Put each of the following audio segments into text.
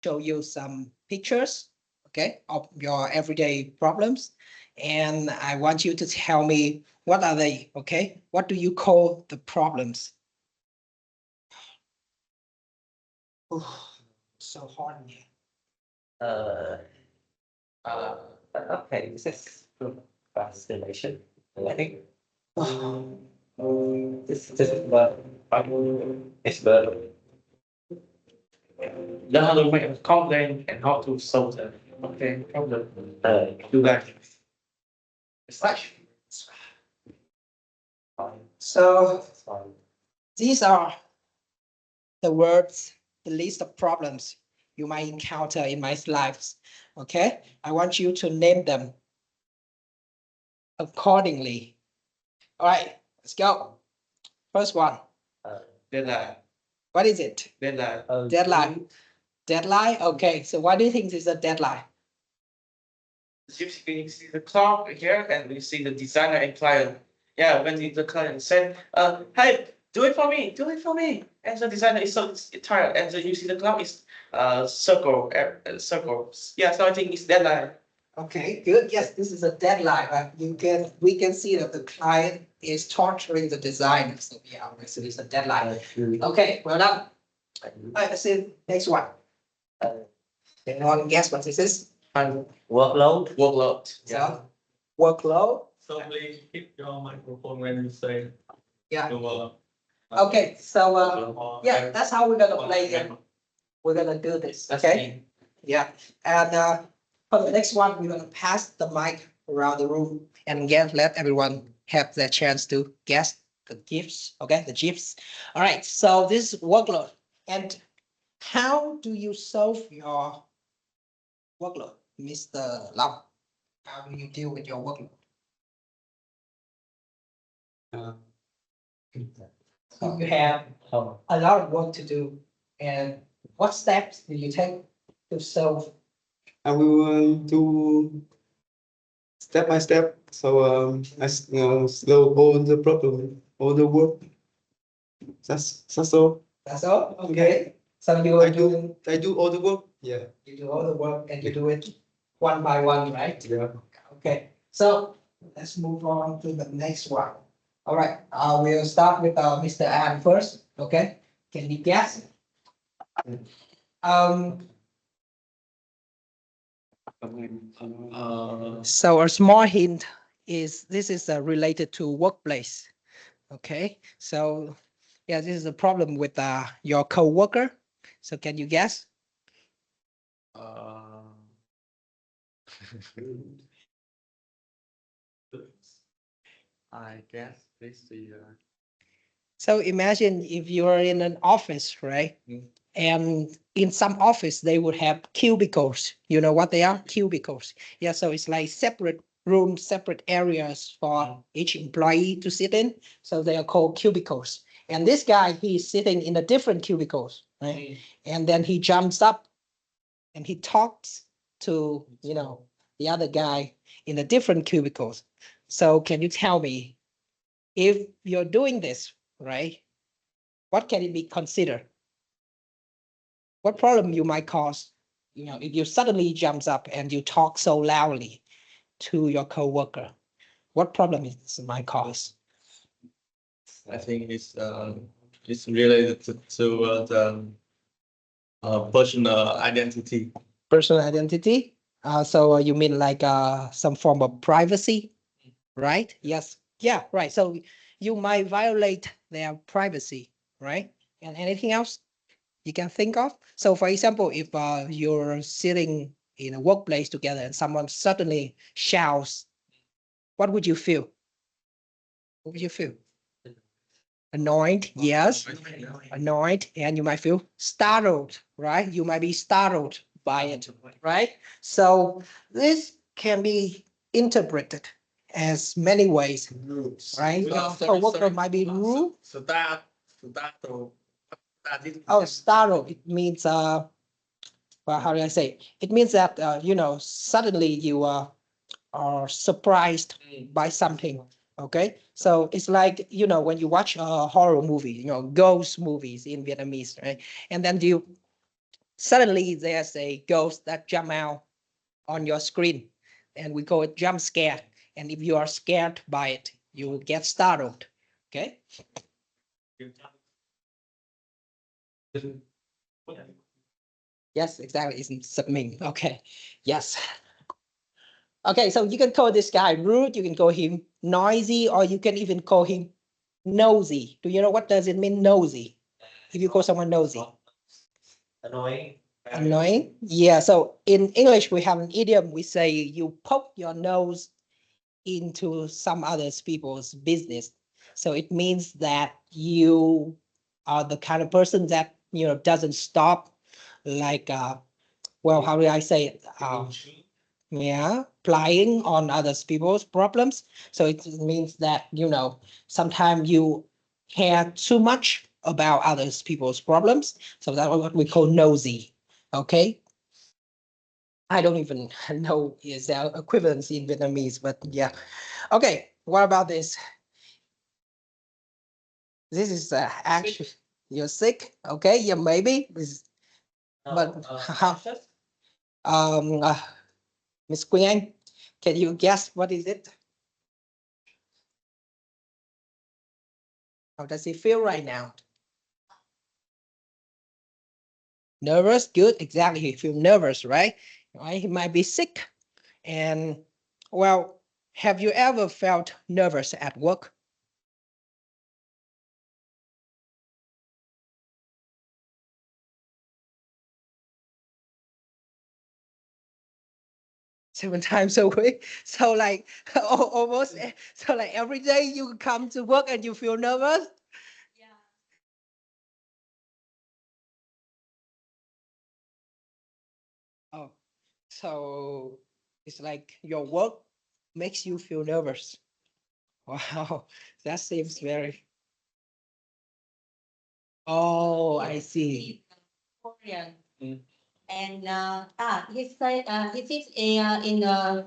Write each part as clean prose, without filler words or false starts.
show you some pictures, okay, of your everyday problems. And I want you to tell me what are they, okay? What do you call the problems? Oh, so hard here. Uh, uh, okay, this is procrastination. I think this is but it's the other way of complain and how to solve the okay problem. You guys, Right. So these are the words, the list of problems you might encounter in my lives. Okay, I want you to name them accordingly. All right, let's go. First one. deadline, What is it? deadline. Deadline. Deadline. Okay, so why do you think this is a deadline? You see the clock here, and we see the designer and client. Yeah, when the client said, "Hey, do it for me, do it for me," and the designer is so tired, and you see the clock is circle, circles. Yeah, so I think it's deadline. Okay, good. Yes, this is a deadline. We can see that the client is torturing the designer. So yeah, so it's a deadline. Okay, well done. All right, let's see next one. Anyone guess what this is? Workload. Workload. So workload. So please keep your microphone when you say Yeah. the word. Okay, so yeah, that's how we're gonna play it. We're gonna do this. Okay. Yeah, and for the next one, we're gonna pass the mic around the room and again let everyone have their chance to guess the gifts. Okay, the gifs. All right. So this is workload, and how do you solve your workload, Mr. Lam? How do you deal with your workload? So you have a lot of work to do, and what steps do you take to solve? I will do step by step. So slow all the problem, all the work. That's all. That's all. Okay. So you I are doing. I do all the work. Yeah. You do all the work and you do it one by one, right? Yeah. Okay. So let's move on to the next one. All right. We'll start with Mr. An first. Okay. Can you guess? Um. So a small hint is this is related to workplace. Okay. So yeah, this is a problem with your coworker. So can you guess? I guess this is So imagine if you are in an office, right? And in some office, they would have cubicles. You know what they are? Cubicles. Yeah, so it's like separate rooms, separate areas for each employee to sit in. So they are called cubicles. And this guy, he's sitting in a different cubicles, right? And then he jumps up and he talks to, the other guy in a different cubicles. So can you tell me if you're doing this, right? What can it be considered? What problem you might cause? If you suddenly jumps up and you talk so loudly to your coworker, what problem it might cause? I think it's related to the personal identity. Personal identity. So you mean like some form of privacy, right? Yes. Yeah. Right. So you might violate their privacy, right? And anything else you can think of? So, for example, if you're sitting in a workplace together and someone suddenly shouts, what would you feel? What would you feel? Annoyed, yes, annoyed, and you might feel startled, right? You might be startled by it, right? So this can be interpreted as many ways, right? Your coworker might be rude. Oh, startled. It means well, how do I say? It means that suddenly you are surprised by something. Okay, so it's like when you watch a horror movie, ghost movies in Vietnamese, right? And then suddenly there's a ghost that jump out on your screen, and we call it jump scare. And if you are scared by it, you will get startled. Okay. Yes, exactly. It's submitting. Okay. Yes. Okay, so you can call this guy rude, you can call him noisy, or you can even call him nosy. Do you know what does it mean, nosy? If you call someone nosy. Annoying. Annoying? Yeah, so in English, we have an idiom. We say you poke your nose into some other people's business. So it means that you are the kind of person that, doesn't stop, like, well, how do I say it? Yeah, plying on others people's problems. So it means that, sometimes you care too much about others people's problems. So that's what we call nosy. Okay. I don't even know is there equivalence in Vietnamese, but yeah. Okay, what about this? This is actually you're sick. Okay, yeah, maybe. But how? Um, uh, Miss Queen, can you guess what is it? How does it feel right now? Nervous, good, exactly. You feel nervous, right? Right, he might be sick. And well, have you ever felt nervous at work? Seven times a week. So like almost so like every day you come to work and you feel nervous. Oh, so it's like your work makes you feel nervous. Wow, that seems very. Oh, I see. Korean. Mm. And he said he sits in the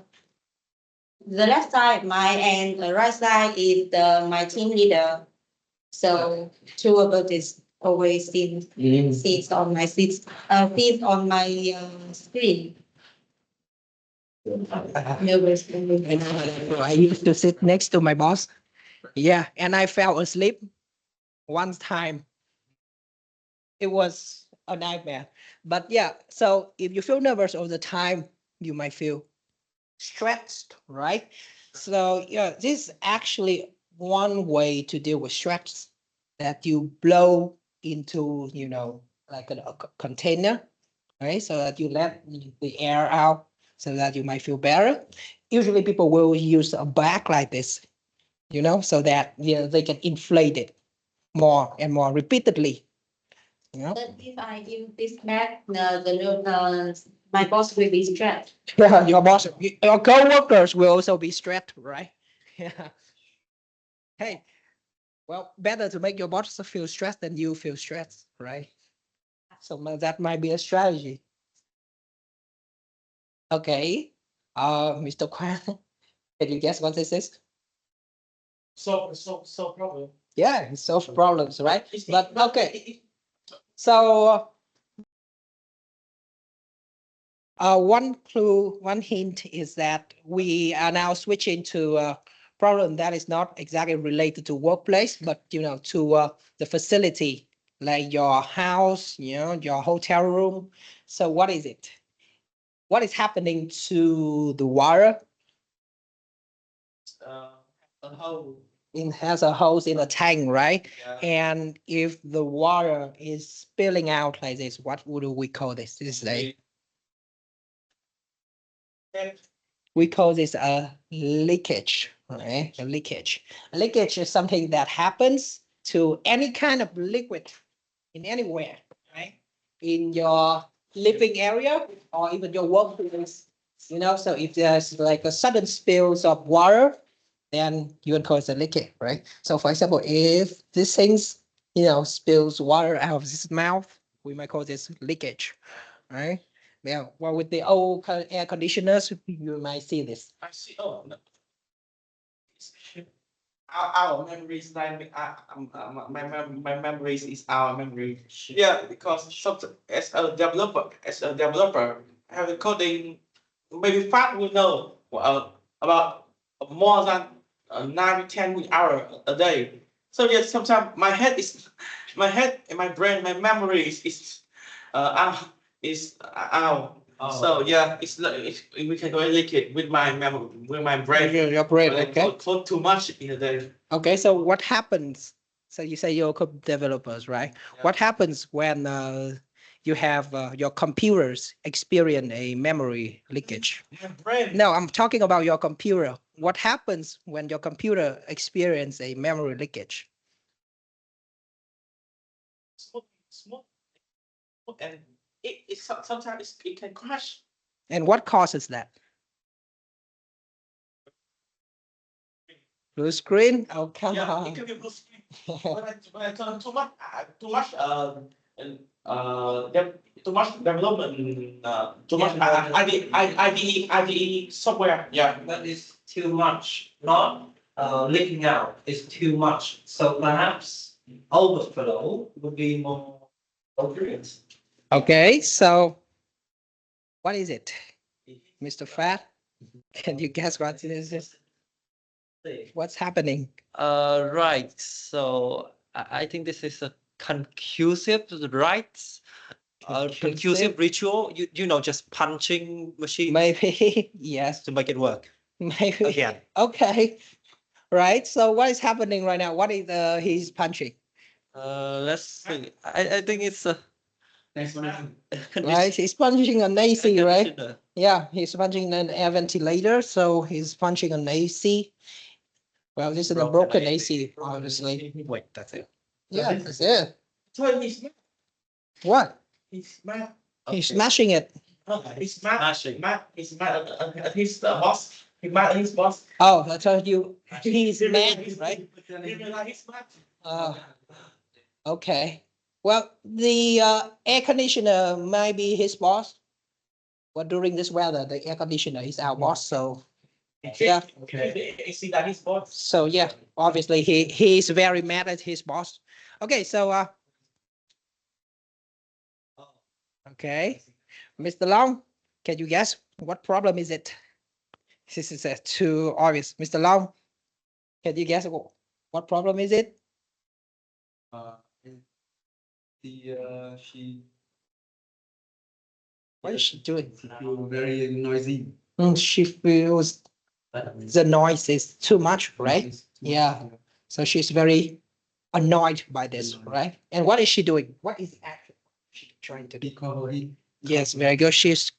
left side, my and the right side is my team leader. So two of us is always seen seats on my seats seats on my screen. Nervous. I used to sit next to my boss. Yeah, and I fell asleep one time. It was a nightmare. But yeah, so if you feel nervous all the time, you might feel stressed, right? So yeah, this is actually one way to deal with stress, that you blow into, like a container, right? So that you let the air out so that you might feel better. Usually people will use a bag like this, so that they can inflate it more and more repeatedly. But if I use this back, my boss will be stressed. Yeah, your boss, your co-workers will also be stressed, right? Yeah. Hey, well, better to make your boss feel stressed than you feel stressed, right? So that might be a strategy. Okay. Mr. Kwan, can you guess what this is? So problem. Yeah, solve problems, right? But okay. So one clue, one hint is that we are now switching to a problem that is not exactly related to workplace, but to the facility, like your house, your hotel room. So what is it? What is happening to the water? A hole. It has a hose in a tank, right? Yeah. And if the water is spilling out like this, what would we call this? This is we call this a leakage, right? A leakage. A leakage is something that happens to any kind of liquid in anywhere, right? In your living area or even your workplace, so if there's like a sudden spills of water, then you can call it a leakage, right? So for example, if this things, spills water out of this mouth, we might call this leakage, right? Yeah, well, with the old air conditioners, you might see this. I see. Oh no. our memories like my memories is our memory. Yeah, because as a developer, having coding, maybe Fat will know about more than 9 to 10 hours a day. So yes, sometimes my head and my brain, my memory out is out. So yeah, we can link it with my memory, with my brain. Your brain, But I okay. code too much in a day. Okay, so what happens? So you say you're developers, right? Yeah. What happens when you have your computers experience a memory leakage? My brain. No, I'm talking about your computer. What happens when your computer experience a memory leakage? Smooth, and sometimes it can crash. And what causes that? Blue screen? Oh, come Yeah, it on. can be blue screen. When I turn too much too much development, too much IDE software. Yeah. That is too much, not leaking out is too much. So perhaps overflow would be more appropriate. Okay, so what is it? Mr. Fat, can you guess what it is? What's happening? Right. So I think this is a conclusive rights, conclusive ritual. You know, just punching machines Maybe, yes, to make it work maybe. again. Okay, right. So what is happening right now? What is he's punching? Let's see. I think it's a Next one. Right, he's punching an AC, right? conditioner. Yeah, he's punching an air ventilator, so he's punching an AC. Well, this is a broken AC, obviously. Wait, that's it. Yeah, that's it. So he's What? mad. He's Okay. smashing it. He's mad. Smashing. He's mad at his boss. He's mad at his boss. Oh, I told you, he's mad, right? He realize he's mad. Uh, okay. Well, the air conditioner might be his boss. But during this weather, the air conditioner is our boss, so yeah. Okay. Is that his boss? So yeah, obviously he's very mad at his boss. Okay, so okay, Mr. Long, can you guess what problem is it? This is too obvious. Mr. Long, can you guess what problem is it? She What is she doing? feel very noisy. She feels the noise is too much, right? Yeah. So she's very annoyed by this, right? And what is she doing? What is actually she trying to do? Because he Yes, very good. She's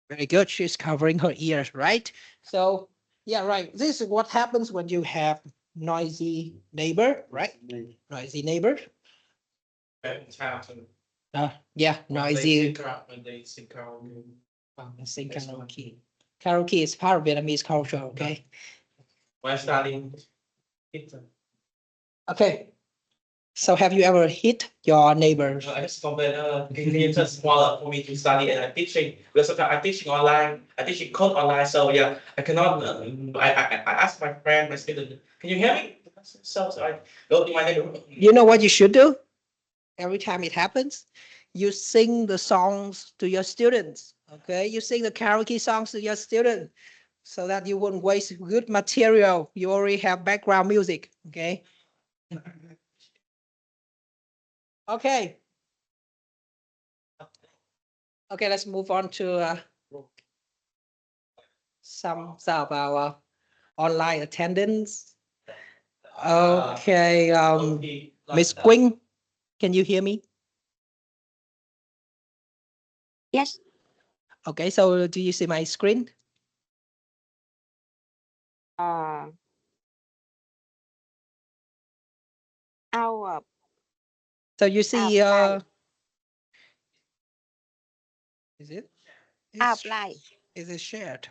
very good. She's covering her ears, right? So yeah, right. This is what happens when you have noisy neighbor, right? Noisy neighbor. Yeah, noisy. When they sing karaoke. Sing karaoke. Karaoke is part of Vietnamese culture, okay? When Stalin. Okay. So have you ever hit your neighbors? I just complain, it's smaller for me to study and I'm teaching, because sometimes I'm teaching online, I teaching code online, so yeah, I cannot, I ask my friend, my student, can you hear me? So I go to my neighborhood. You know what you should do? Every time it happens, you sing the songs to your students, okay? You sing the karaoke songs to your students so that you wouldn't waste good material. You already have background music, okay? Okay. Okay, let's move on to some of our online attendance. Okay, Miss Quinn, can you hear me? Yes. Okay, so do you see my screen? Our So you see, Outline. is it? outline. Is it shared?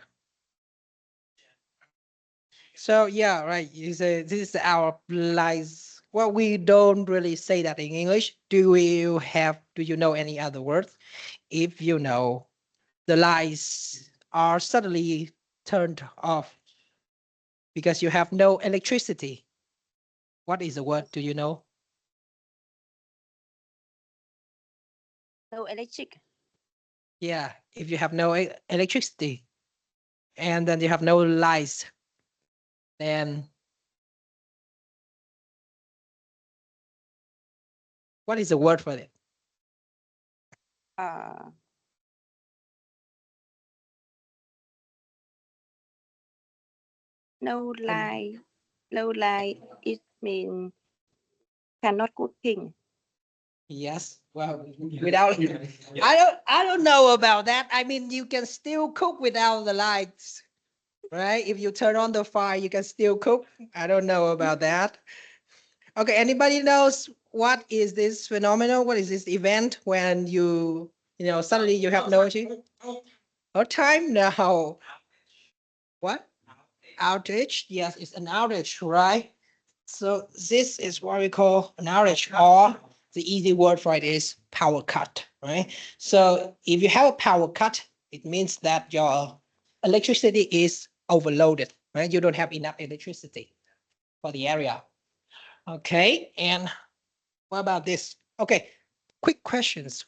So yeah, right. This is our lies. Well, we don't really say that in English. Do you know any other words? If you know, the lights are suddenly turned off. because you have no electricity. What is the word? Do you know? No electric. Yeah, if you have no electricity and then you have no lights, then what is the word for it? No light. No light. It means cannot cooking. Yes. Well, without I don't know about that. I mean, you can still cook without the lights, right? If you turn on the fire, you can still cook. I don't know about that. Okay, anybody knows what is this phenomenon? What is this event when suddenly you have no energy? No time now. What? Outage? Yes, it's an outage, right? So this is what we call an outage, or the easy word for it is power cut, right? So if you have a power cut, it means that your electricity is overloaded, right? You don't have enough electricity for the area. Okay, and what about this? Okay, quick questions.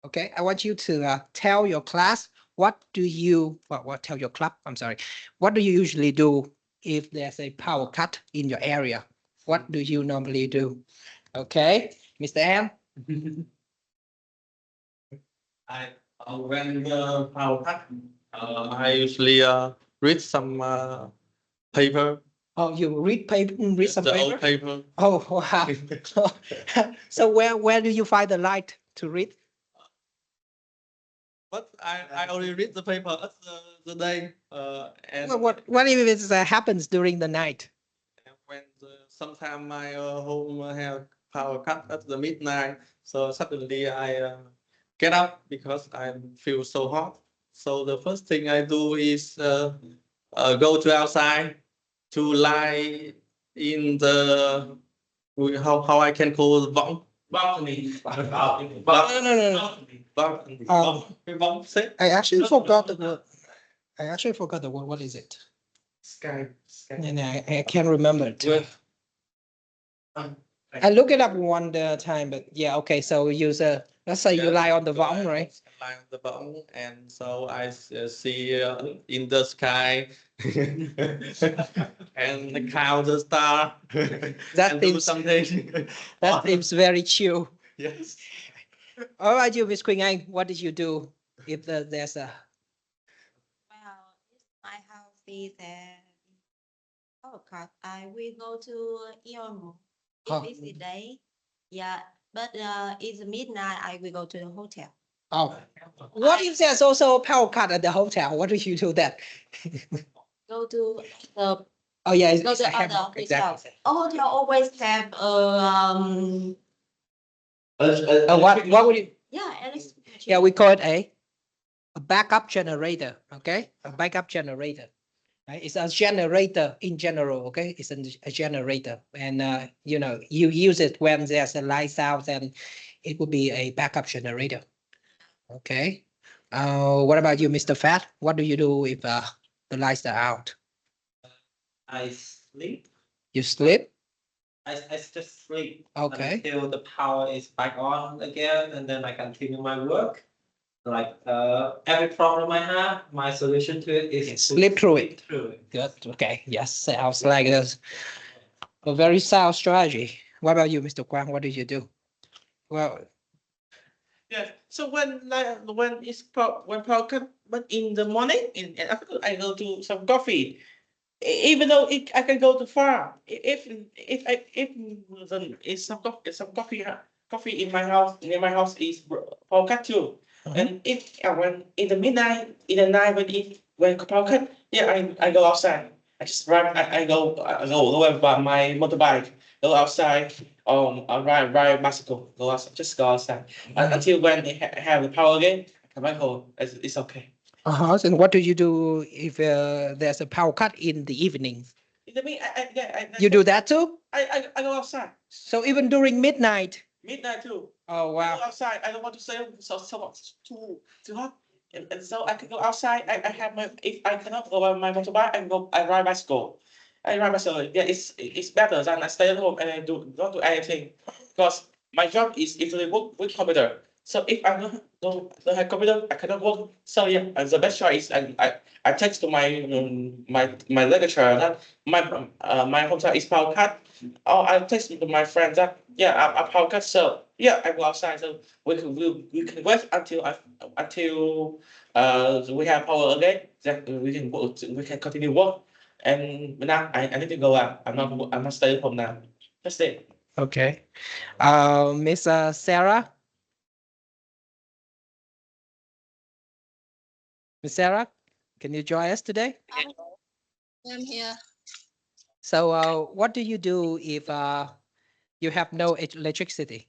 Okay, I want you to tell your class what tell your club, I'm sorry. What do you usually do if there's a power cut in your area? What do you normally do? Okay, Mr. M? When the power cut, I usually read some paper, Oh, you read some the paper? old paper. Oh, wow. So where do you find the light to read? But I only read the paper at the day. And What if it happens during the night? when sometime my home have power cut at the midnight, so suddenly I get up because I feel so hot. So the first thing I do is go to outside to lie in the how I can call the balcony. No. Balcony. Say I actually forgot the word. What is it? sky. And I can't remember it. With I look it up one time, but yeah, okay. So let's say you lie on the võng, right? Lie on the bottom, and so I see in the sky and count the star That and do seems something. that seems very chill. Yes. All right, you, Miss Queen Anh, what did you do if there's a Well, if my house is power cut, I will go to Eon. Oh. If it's the day, yeah. But it's midnight, I will go to the hotel. oh? What if there's also a power cut at the hotel? What do you do then? Go to the Oh yeah, go it's a to hammock, other hotel. exactly. A hotel always have What would you? yeah, at least Yeah, we call it a backup generator. Okay, a backup generator. Right? It's a generator in general. Okay, it's a generator, and you use it when there's a lights out, and it would be a backup generator. Okay. What about you, Mr. Fat? What do you do if the lights are out? I sleep. You sleep? I just sleep Okay. until the power is back on again, and then I continue my work. Like every problem I have, my solution to it is to Sleep through it. Through it. Good. Okay. Yes. Sounds like this. A very sound strategy. What about you, Mr. Quang? What do you do? Well, Yes. So when power cut, but in the morning, in afternoon, I go to some coffee. Even though I can go too far, if the is some coffee in my house, near my house is power cut too. And if when in the midnight, in the night when power cut, yeah, I go outside. I just ride. I go by my motorbike. Go outside. I ride bicycle. Go outside. Just go outside until when they have the power again. I come back home. It's okay. And what do you do if there's a power cut in the evening? In the mean, You do that too? I go outside. So even during midnight? Midnight too. Oh, I wow. go outside. I don't want to stay so too hot. And so I can go outside. I have my if I cannot go on my motorbike, I ride bicycle. I remind myself, yeah, it's better than I stay at home and I don't do anything, because my job is usually work with computer. So if I don't have computer, I cannot work. So yeah, the best choice is I text to my lecturer that my hometown is Pau Cat, or I text to my friend that yeah I'm Pau Cat. So yeah, I go outside. So we can wait until we have power again. Then we can work, we can continue work. And now I need to go out. I'm not staying home now. That's it. Okay. Miss Sarah. Miss Sarah, can you join us today? I'm here. So, what do you do if you have no electricity?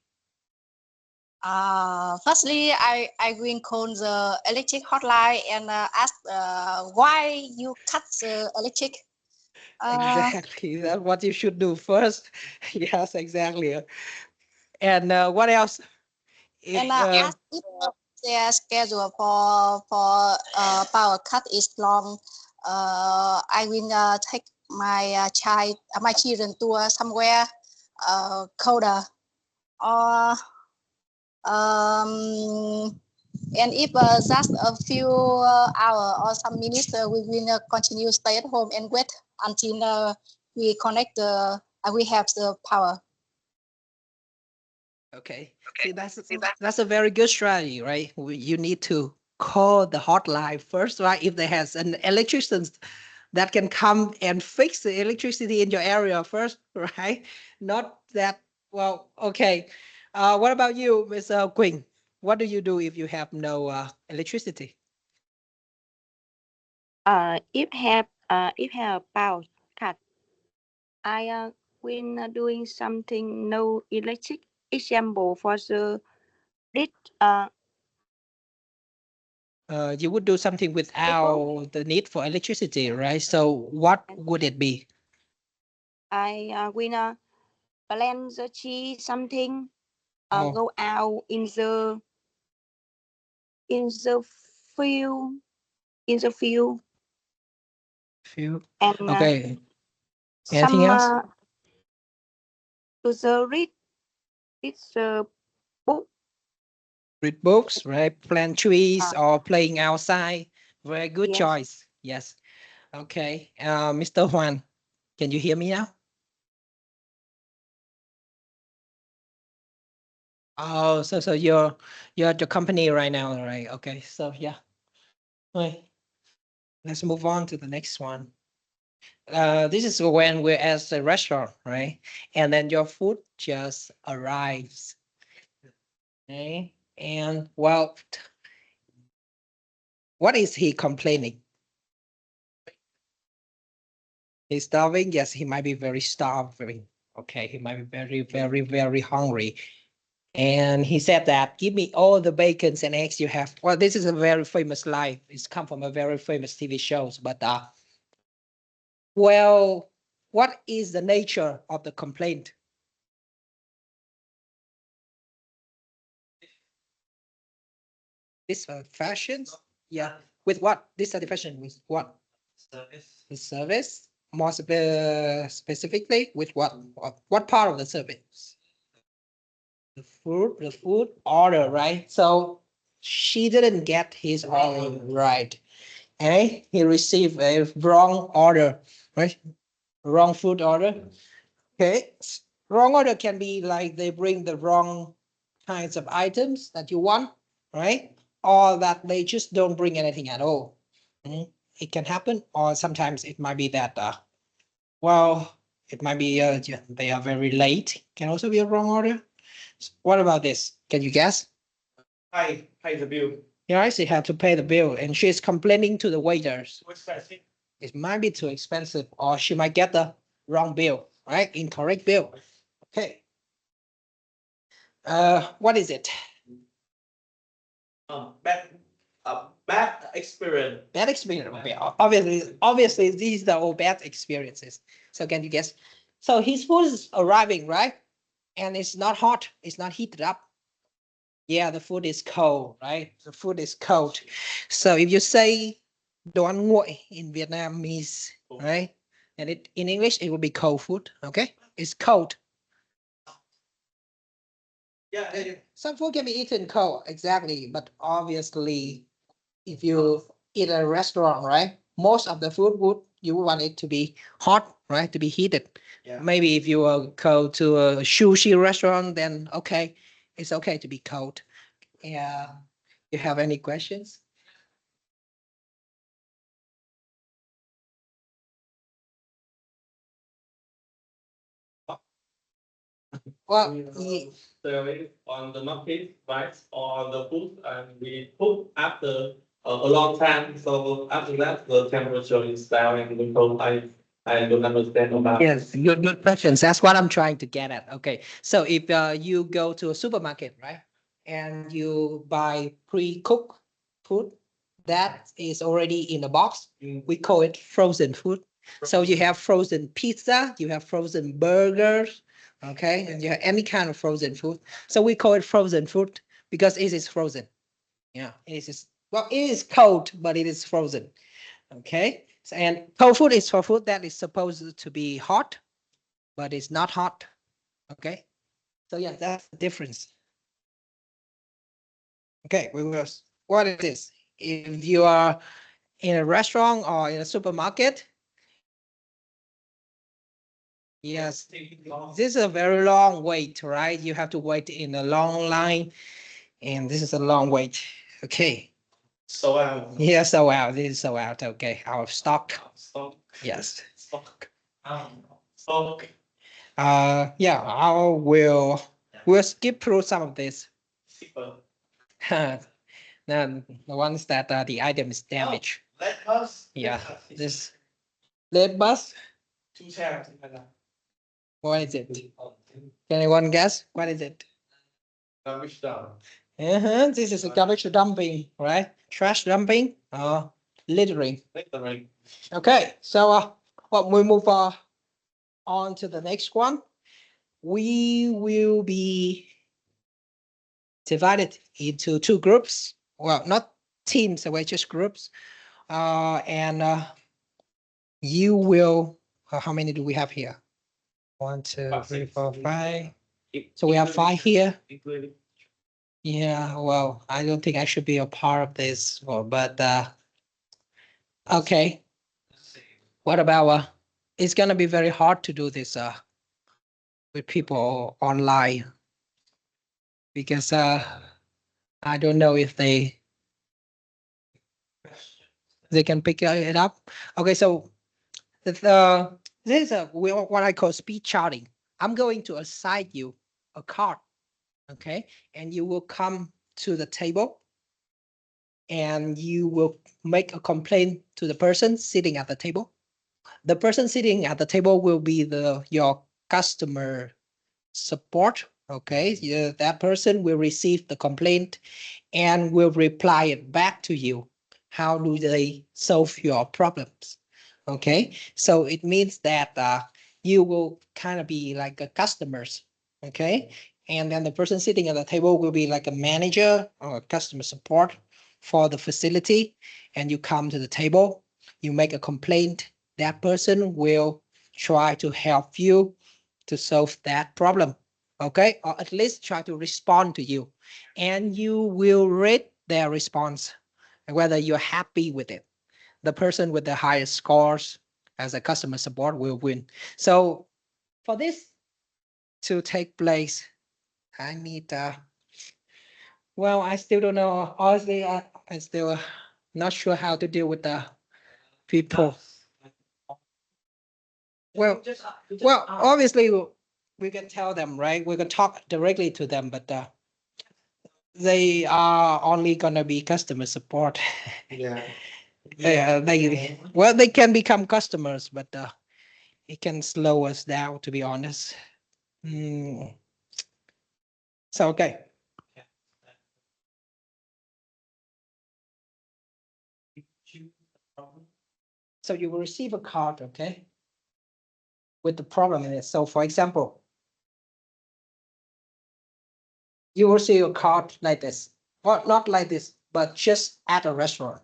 Firstly, I will call the electric hotline and ask why you cut the electric. Exactly. That's what you should do first. Yes, exactly. And what else? If And ask if their schedule for power cut is long. I will take my my children to somewhere colder. Or and if just a few hours or some minutes, we will continue stay at home and wait until we connect we have the power. okay. See, that's a very good strategy, right? You need to call the hotline first, right? If there has an electrician that can come and fix the electricity in your area first, right? Not that, well, okay. What about you, Ms. Quỳnh? What do you do if you have no electricity? If have power cut, I when doing something no electric. Example for the this You would do something without the need for electricity, right? So what would it be? I when plan the cheese something Oh, go out in the field in the field few. and Okay. Anything some else? to the read it's book. Read books, right? Plant trees or playing outside. Very good Yes. choice. Yes. Okay. Mr. Juan, can you hear me now? Oh, so you're at your company right now, right? Okay. So yeah. Right. Let's move on to the next one. This is when we're at the restaurant, right? And then your food just arrives. Okay. And well, what is he complaining? He's starving. Yes, he might be very starving. Okay, he might be very, very, very hungry. And he said that, give me all the bacons and eggs you have. Well, this is a very famous line. It's come from a very famous TV shows. But well, what is the nature of the complaint? Dissatisfactions? Yeah. With what? Dissatisfaction with what? Service. The service? More specifically, with what? What part of the service? The food order, right? So she didn't get his order right. And he received a wrong order, right? Wrong food order. Okay. Wrong order can be like they bring the wrong kinds of items that you want, right? Or that they just don't bring anything at all. It can happen, or sometimes it might be that well, it might be yeah, they are very late. Can also be a wrong order. What about this? Can you guess? Pay the bill. Yeah, she had to pay the bill, and she's complaining to the waiters. Too expensive. It might be too expensive, or she might get the wrong bill, right? Incorrect bill. Okay. What is it? Bad experience. Bad experience. Okay, obviously, these are all bad experiences. So can you guess? So his food is arriving, right? And it's not hot. It's not heated up. Yeah, the food is cold, right? The food is cold. So if you say đồ ăn nguội in Vietnamese, right? and it in English it will be cold food. Okay, it's cold. Yeah. Some food can be eaten cold, exactly. But obviously, if you eat at a restaurant, right, most of the food would you want it to be hot, right, to be heated. Yeah. Maybe if you go to a sushi restaurant, then okay, it's okay to be cold. Yeah. You have any questions? Well, We serve it on the market, right, or the food, and we cook after a long time. So after that, the temperature is down and the cold. I don't understand about. yes, good questions. That's what I'm trying to get at. Okay, so if you go to a supermarket, right, and you buy pre-cooked food that is already in a box, we call it frozen food. So you have frozen pizza, you have frozen burgers, okay, and you have any kind of frozen food. So we call it frozen food because it is frozen. Yeah, it is. Well, it is cold, but it is frozen. Okay, and cold food is for food that is supposed to be hot, but it's not hot. Okay, so yeah, that's the difference. Okay, we will. What is this? If you are in a restaurant or in a supermarket, yes, this is a very long wait, right? You have to wait in a long line, and this is a long wait. Okay, So yeah, so out. This is so out. Okay, our stock. stock, Yes. stock, stock. Yeah, we'll skip through some of this. Super. Then the ones that the item is damaged. Let us. Yeah, this lead bus. Two chairs. What is it? Can anyone guess? What is it? Garbage down. This is a garbage dumping, right? Trash dumping or littering. Littering. Okay, so well, we move on to the next one. We will be divided into two groups. Well, not teams, we're just groups. And you will, how many do we have here? 1, 2, 3, 4, 5. So we have 5 here. Yeah, well, I don't think I should be a part of this, but okay. What about it's gonna be very hard to do this with people online because I don't know if they can pick it up. Okay, so this is what I call speed charting. I'm going to assign you a card, okay, and you will come to the table and you will make a complaint to the person sitting at the table. The person sitting at the table will be your customer support. Okay, yeah, that person will receive the complaint and will reply it back to you. How do they solve your problems? Okay, so it means that you will kind of be like a customers. Okay, and then the person sitting at the table will be like a manager or customer support for the facility, and you come to the table, you make a complaint. That person will try to help you to solve that problem. Okay, or at least try to respond to you, and you will rate their response whether you're happy with it. The person with the highest scores as a customer support will win. So for this to take place, I need well, I still don't know. Honestly, I still not sure how to deal with the people. Well, obviously we can tell them, right? We can talk directly to them, but they are only gonna be customer support. Yeah. Yeah, they can become customers, but it can slow us down, to be honest. Mm. So okay. So you will receive a card, okay, with the problem in it. So for example, you will see a card like this, or not like this, but just at a restaurant,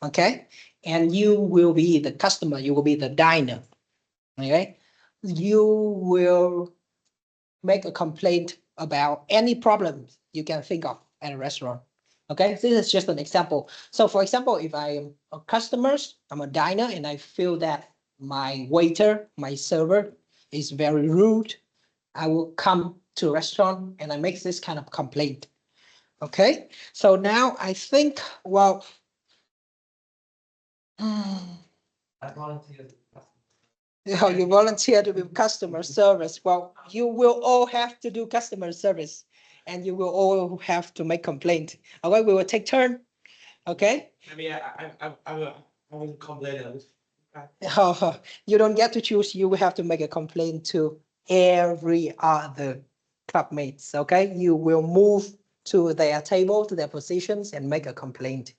okay? And you will be the customer, you will be the diner. Okay, you will make a complaint about any problem you can think of at a restaurant. Okay, this is just an example. So for example, if I am a customer, I'm a diner, and I feel that my waiter, my server is very rude, I will come to a restaurant and I make this kind of complaint. Okay, so now I think, well, I volunteer. you volunteer to be customer service. Well, you will all have to do customer service and you will all have to make complaint. Okay, we will take turn. Okay. Maybe I will complain. You don't get to choose. You will have to make a complaint to every other club mates. Okay, you will move to their table, to their positions, and make a complaint.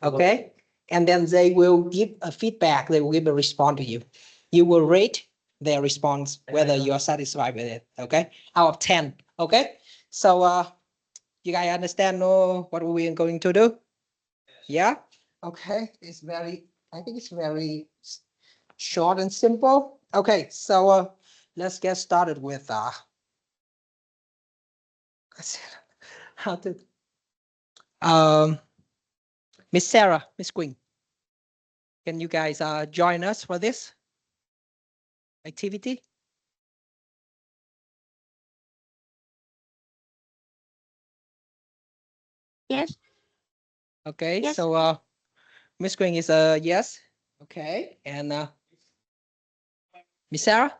Okay, and then they will give a feedback. They will give a response to you. You will rate their response whether you are satisfied with it. Okay, out of 10. Okay, so you guys understand what we are going to do? Yeah. Okay, it's very. I think it's very short and simple. Okay, so let's get started with how to Miss Sarah, Miss Queen. Can you guys join us for this activity? Yes. Okay, Yes. so Miss Queen is yes. Okay, and Miss Sarah?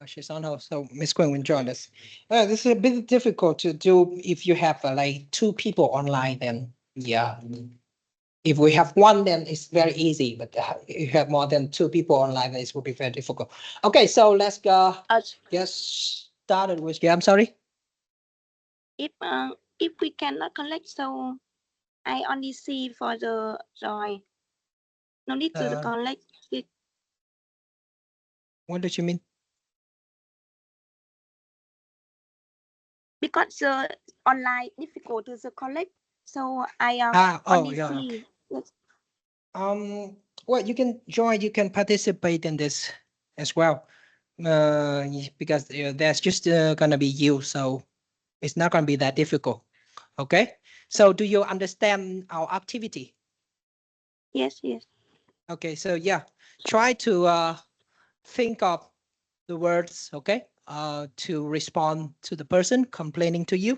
Oh, she's on hold, so Miss Queen will join us. This is a bit difficult to do if you have like 2 people online, then yeah. If we have one, then it's very easy, but if you have more than 2 people online, then it will be very difficult. Okay, so let's go get started with, yeah, I'm sorry. If we cannot collect, so I only see for the joy. No need to collect it What did you mean? because online difficult to the collect. So I Oh, only yeah. see. Yes. Well, you can join, you can participate in this as well. Because there's just gonna be you, so it's not gonna be that difficult. Okay, so do you understand our activity? Yes. Yes. Okay, so yeah, try to think of the words, okay, to respond to the person complaining to you.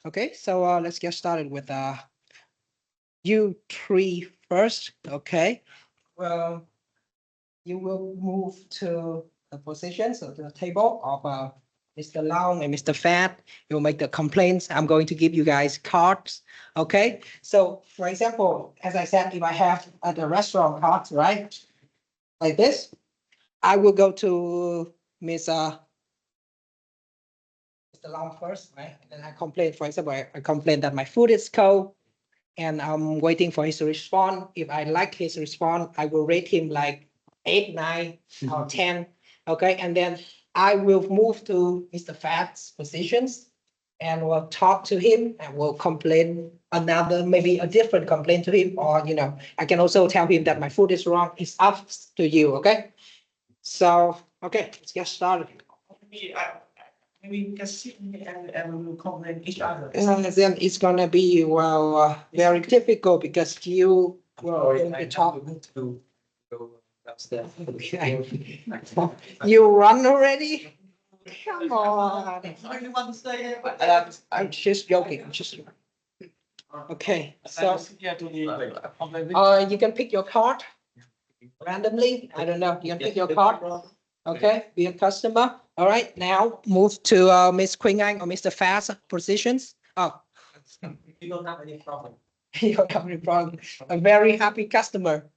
Okay, so let's get started with you 3 first. Okay, well, you will move to the positions of the table of Mr. Long and Mr. Fat. You'll make the complaints. I'm going to give you guys cards. Okay, so for example, as I said, if I have at the restaurant cards, right, like this, I will go to Miss Mr. Long first, right? And then I complain, for example, I complain that my food is cold and I'm waiting for his response. If I like his response, I will rate him like 8, 9, or 10. Okay, and then I will move to Mr. Fat's positions and will talk to him and will complain another, maybe a different complaint to him, or I can also tell him that my food is wrong. It's up to you, okay? So, okay, let's get started. Maybe we can sit and we will complain each other. Then it's gonna be, well, very difficult because you will in the top. To go downstairs. Okay. You run already? Come on. Anyone say it? I'm just joking. I'm just joking. Okay, so Yeah, to the you can pick your card randomly. I don't know. You can pick your card. Okay, be a customer. All right, now move to Miss Queen Anh or Mr. Fast positions. Oh, You don't have any problem. you don't have any problem. A very happy customer.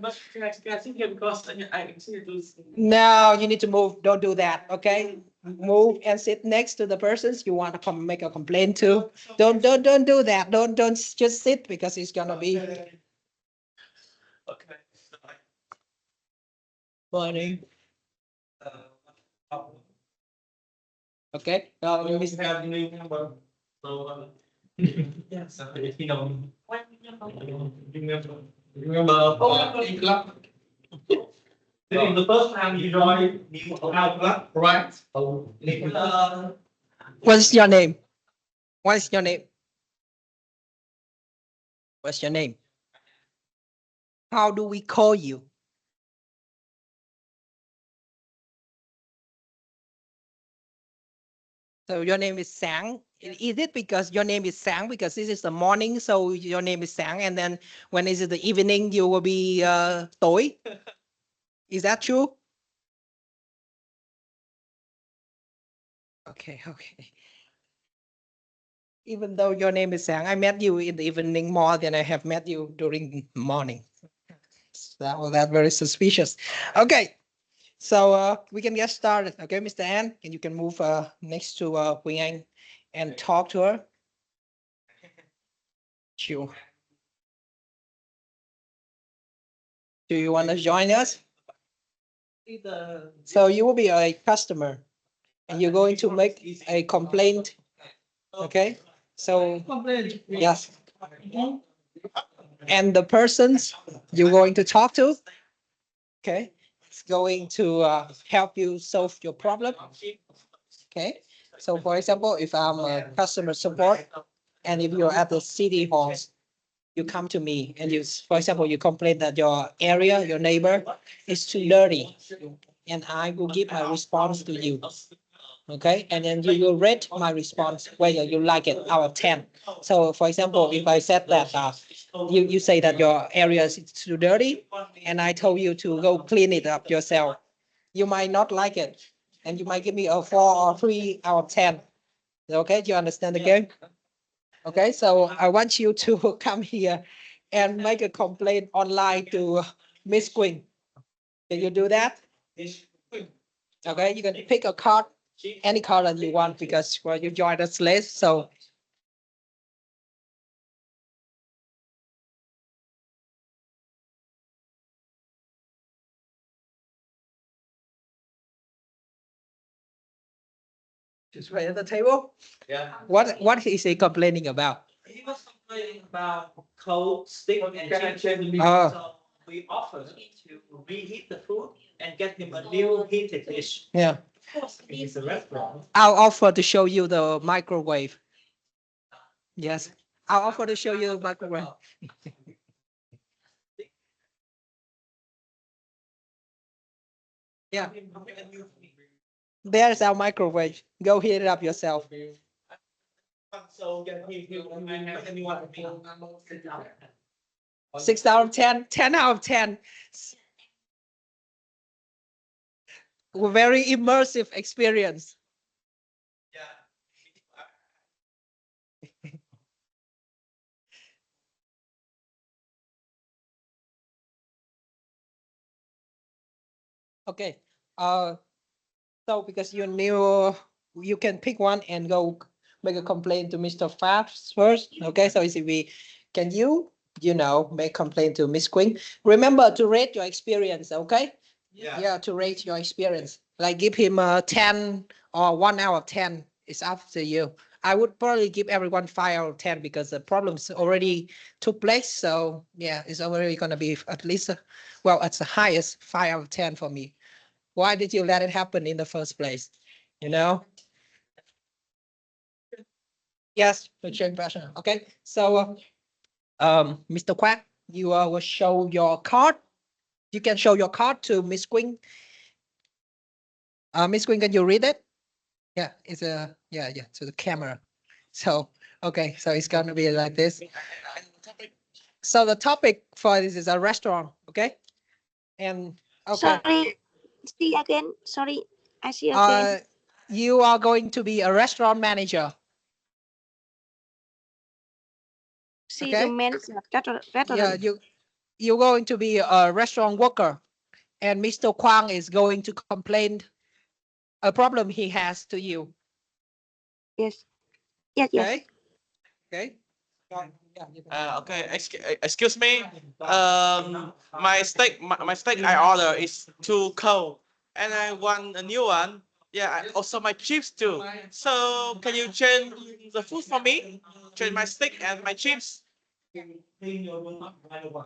But can I sit here because I see this. No, you need to move. Don't do that. Okay, move and sit next to the persons you want to come make a complaint to. Don't do that. Don't just sit because it's gonna be Okay. funny. Uh, Okay. we have new number. So yes, you know. When Remember in club. This is the first time you join our club, right? What's your name? What's your name? What's your name? How do we call you? So your name is Sang. Is it because your name is Sang because this is the morning, so your name is Sang, and then when is it the evening, you will be Tối? Is that true? Okay, okay. Even though your name is Sang, I met you in the evening more than I have met you during morning. That's very suspicious. Okay, so we can get started. Okay, Mr. An, and you can move next to Quỳnh Anh and talk to her. Sure. Do you want to join us? So you will be a customer and you're going to make a complaint. Okay, so yes. And the persons you're going to talk to, okay, it's going to help you solve your problem. Okay, so for example, if I'm a customer support and if you're at the city hall, you come to me and you, for example, you complain that your area, your neighbor is too dirty, and I will give my response to you. Okay, and then you will rate my response whether you like it out of 10. So for example, if I said that you say that your area is too dirty and I told you to go clean it up yourself, you might not like it and you might give me a 4 or 3 out of 10. Okay, do you understand the game? Okay, so I want you to come here and make a complaint online to Miss Quỳnh. Can you do that? Okay, you can pick a card, any card that you want because well, you joined us late. So just right at the table. Yeah. What is he complaining about? He was complaining about cold, stick, and chicken. Oh. So we offered to reheat the food and get him a new heated dish. Yeah, Of course, it's a restaurant. I'll offer to show you the microwave. Yes, I'll offer to show you the microwave. Yeah, there's our microwave. Go heat it up yourself. So make a new one for me. 6 out of 10, 10 out of 10. Very immersive experience. Okay. So because you're new, you can pick one and go make a complaint to Mr. Fabs first. Okay. So can you make complaint to Miss Quỳnh? Remember to rate your experience. Okay. Yeah. To rate your experience, like give him a 10 or 1 out of 10. It's up to you. I would probably give everyone 5 out of 10 because the problems already took place. So yeah, it's already going to be at least, well, it's the highest 5 out of 10 for me. Why did you let it happen in the first place? Yes, the change passion. Okay, so Mr. Quack, you will show your card. You can show your card to Miss Quỳnh. Miss Quỳnh, can you read it? Yeah, it's to the camera. So okay, so it's gonna be like this. So the topic for this is a restaurant. Okay, and okay. Sorry, see again. Sorry, I see again. You are going to be a restaurant manager. See okay. the men's restaurant. Yeah, you're going to be a restaurant worker, and Mr. Quang is going to complain a problem he has to you. Yes. Yes. Yes. Okay. Okay. Okay, excuse me. My steak I order is too cold, and I want a new one. Yeah, also my chips too. So can you change the food for me? Change my steak and my chips. clean your room up right away.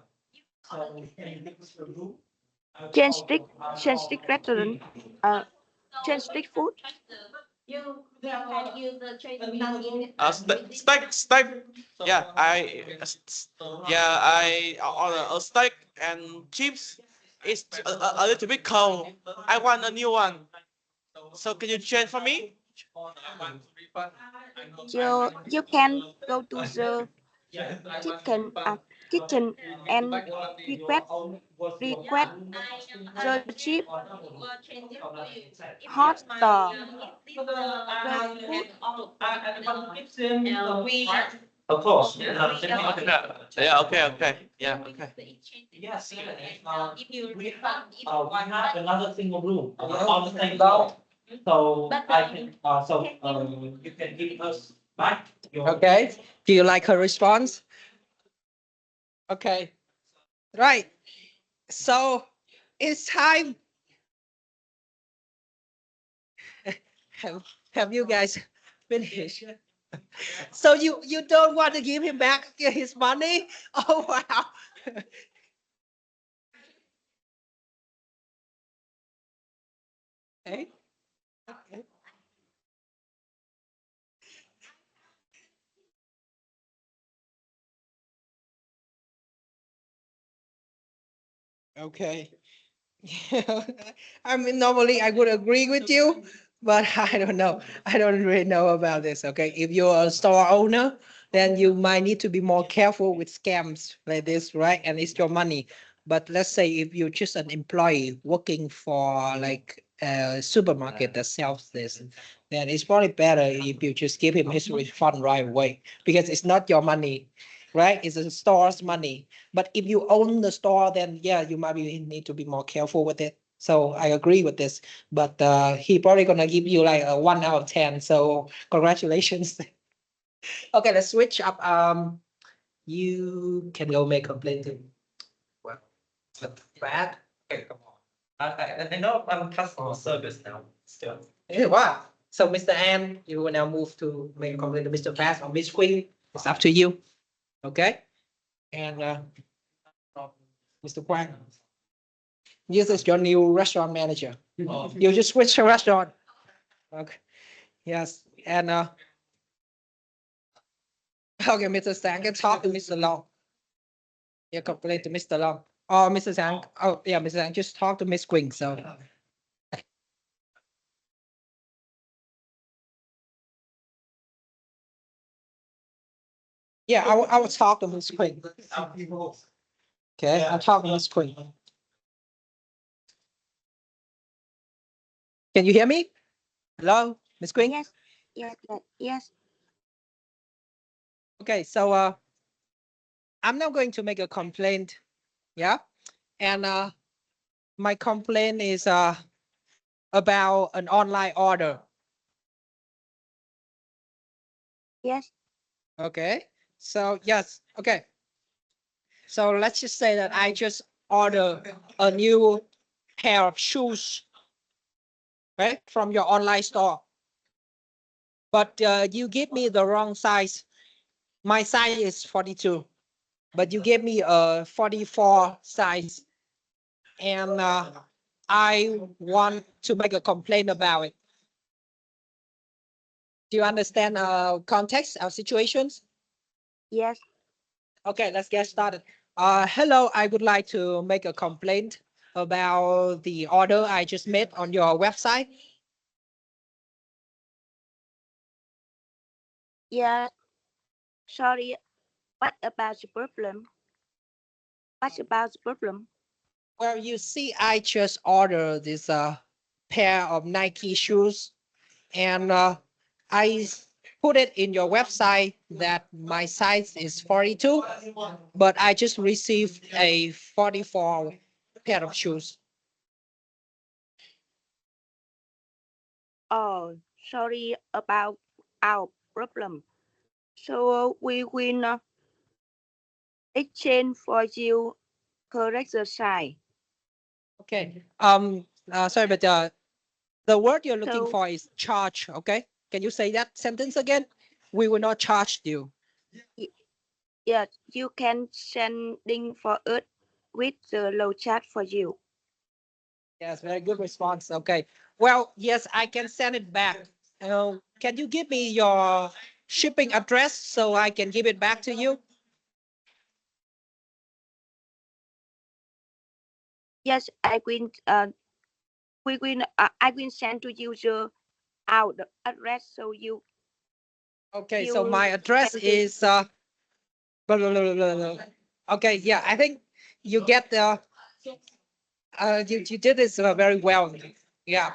So can you give us your room? change stick restaurant, change stick food. You can use the trade. Steak. Yeah, I order a steak and chips. It's a little bit cold. I want a new one. So can you change for me? You can go to the kitchen and request the cheap hot dog the food. Of course. Yeah, okay. Yeah, okay. Yes. We have another single room on the same floor. So I can, you can give us back your. Okay. Do you like her response? Okay. Right. So it's time. Have you guys finished? So you don't want to give him back his money? Oh wow. Okay. Okay. Okay. I mean, normally I would agree with you, but I don't know. I don't really know about this. Okay. If you're a store owner, then you might need to be more careful with scams like this, right? And it's your money. But let's say if you're just an employee working for like a supermarket that sells this, then it's probably better if you just give him his refund right away because it's not your money, right? It's the store's money. But if you own the store, then yeah, you might need to be more careful with it. So I agree with this, but he probably gonna give you like a 1 out of 10. So congratulations. Okay, let's switch up. You can go make a complaint to. Well, bad. Okay, come on. I know I'm customer service now, still. Yeah, what? So Mr. An, you will now move to make a complaint to Mr. Fast or Miss Queen. It's up to you. Okay? And Mr. Quang, this is your new restaurant manager. You just switch the restaurant. Okay. Yes. And okay, Mr. Sang can talk to Mr. Long. You complain to Mr. Long. Oh, Mr. Sang. Oh, yeah, Mr. Sang just talk to Miss Queen. So yeah, I will talk to Miss Queen. Okay, I'll talk to Miss Queen. Can you hear me? Hello, Miss Queen? Yes. Okay, so I'm now going to make a complaint. Yeah. And my complaint is about an online order. Yes. Okay. So yes, okay. So let's just say that I just order a new pair of shoes, right, from your online store. But you give me the wrong size. My size is 42, but you gave me a 44 size. And I want to make a complaint about it. Do you understand our context, our situations? Yes. Okay, let's get started. Hello, I would like to make a complaint about the order I just made on your website. Yeah. Sorry. What about the problem? What about the problem? Well, you see, I just ordered this pair of Nike shoes, and I put it in your website that my size is 42, but I just received a 44 pair of shoes. Oh, sorry about our problem. So we will exchange for you correct the size. Okay. Sorry, but the word you're looking So- for is charge. Okay. Can you say that sentence again? We will not charge you. Yes, you can sending for us with the low chat for you. Yes, very good response. Okay. Well, yes, I can send it back. Can you give me your shipping address so I can give it back to you? Yes, I will. I will send to you the address so you Okay, so you my address can is blah, blah, blah, blah, blah. Okay, yeah, I think you get the you did this very well. Yeah.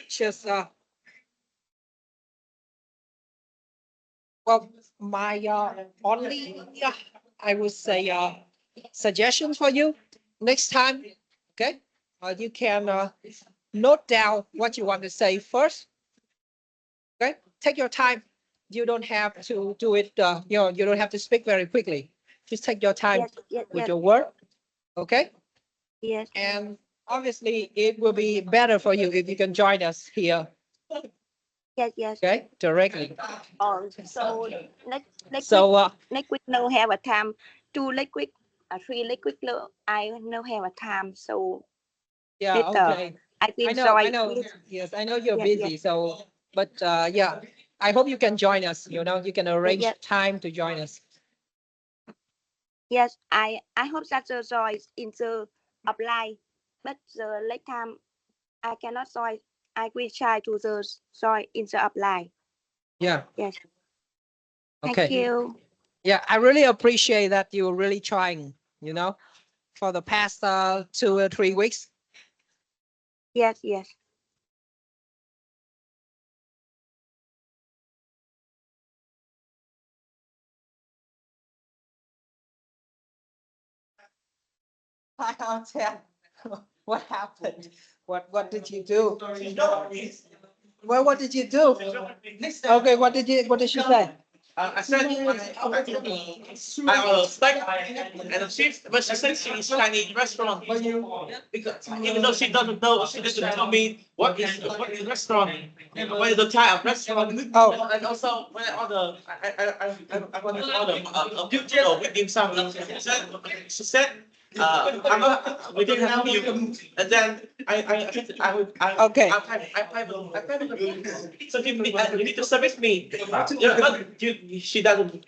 Just well, my only I would say suggestion for you next time. Okay, you can note down what you want to say first. Okay, take your time. You don't have to do it. You don't have to speak very quickly. Just take your time yes with yes your word. Okay, yes and obviously it will be better for you if you can join us here. yes. Okay, directly. So next week So next week no have a time. 2 next week, 3 next week no, I no have a time. So yeah, later okay. I will I join know. with Yes, I know you're yes busy. So, but yeah, I hope you can join us. You can arrange yes. time to join us. Yes, I hope that the joy in the apply, but the next time I cannot join. I will try to the joy in the apply. Yeah. Yes. Thank Okay. you. Yeah, I really appreciate that you're really trying. For the past 2 or 3 weeks. Yes, yes. Hi, Artem. What happened? What did you do? Well, what did you do? Okay, what did she say? I said, I will steak and a shift, but she said she is Chinese restaurant. Because even though she doesn't know, she doesn't tell me what is the restaurant, what is the type of restaurant. Oh. And also when I order, I want to order a potato with dim sum. She said, we didn't have you. And then Okay. So you need to service me. Yeah, but she doesn't. She doesn't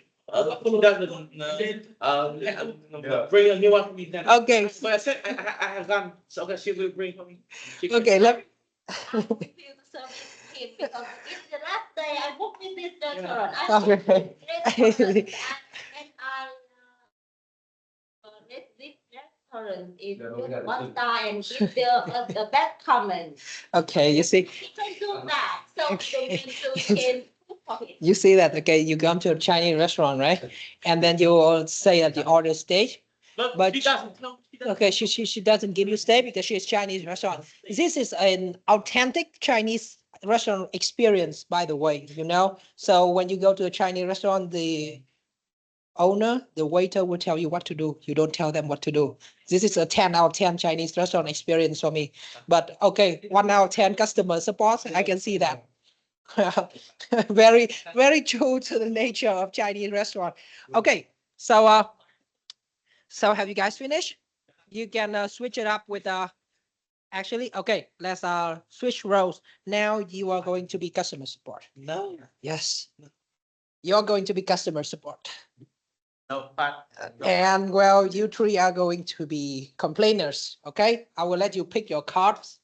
bring a new one for me then. Okay. So I said I have done. So okay, she will bring for me. Okay, let I feel to service him because it's the last day I booked in this restaurant. I booked Okay. this restaurant and I this restaurant is just 1 star and give the bad comment. Okay, you see. He can do that. So Okay. the menu can cook for him. You see that, okay, you come to a Chinese restaurant, right? And then you all say at the order stage, But she doesn't. No, she doesn't. okay, she doesn't give you steak because she's Chinese restaurant. This is an authentic Chinese restaurant experience, by the way, So when you go to a Chinese restaurant, the owner, the waiter will tell you what to do. You don't tell them what to do. This is a 10 out of 10 Chinese restaurant experience for me. But okay, 1 out of 10 customer support, I can see that. Very, very true to the nature of Chinese restaurant. Okay, so have you guys finished? You can switch it up with actually, okay, let's switch roles. Now you are going to be customer support. No. Yes. You're going to be customer support. No, but And well, you three are going to be complainers, okay? I will let you pick your cards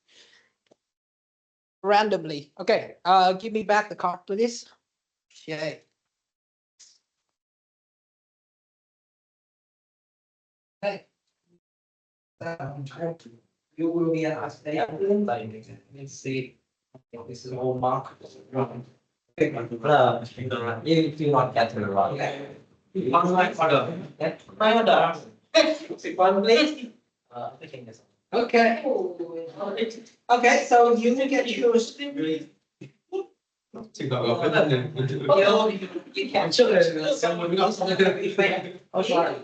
randomly. Okay, give me back the card, please. Okay. Hey. You will be at us. Let's see. This is all mark. You do not get to the wrong. One line order. My order. One please. Okay. Okay, so you can choose. You can choose. Oh, sorry.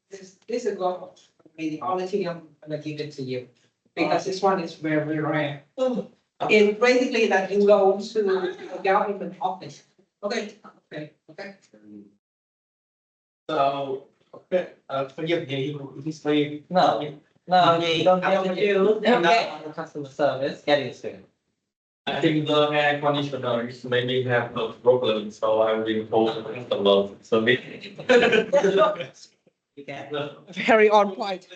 This is going to be the only thing I'm gonna give it to you, because this one is very, very rare. It's basically that you go to a government office. Okay, Okay. So, forgive me, he's free. No, you don't have to do. Okay. Customer service, get it soon. I think the air conditioner is maybe have a problem, so I'm being told to customer service. You can. Very on point.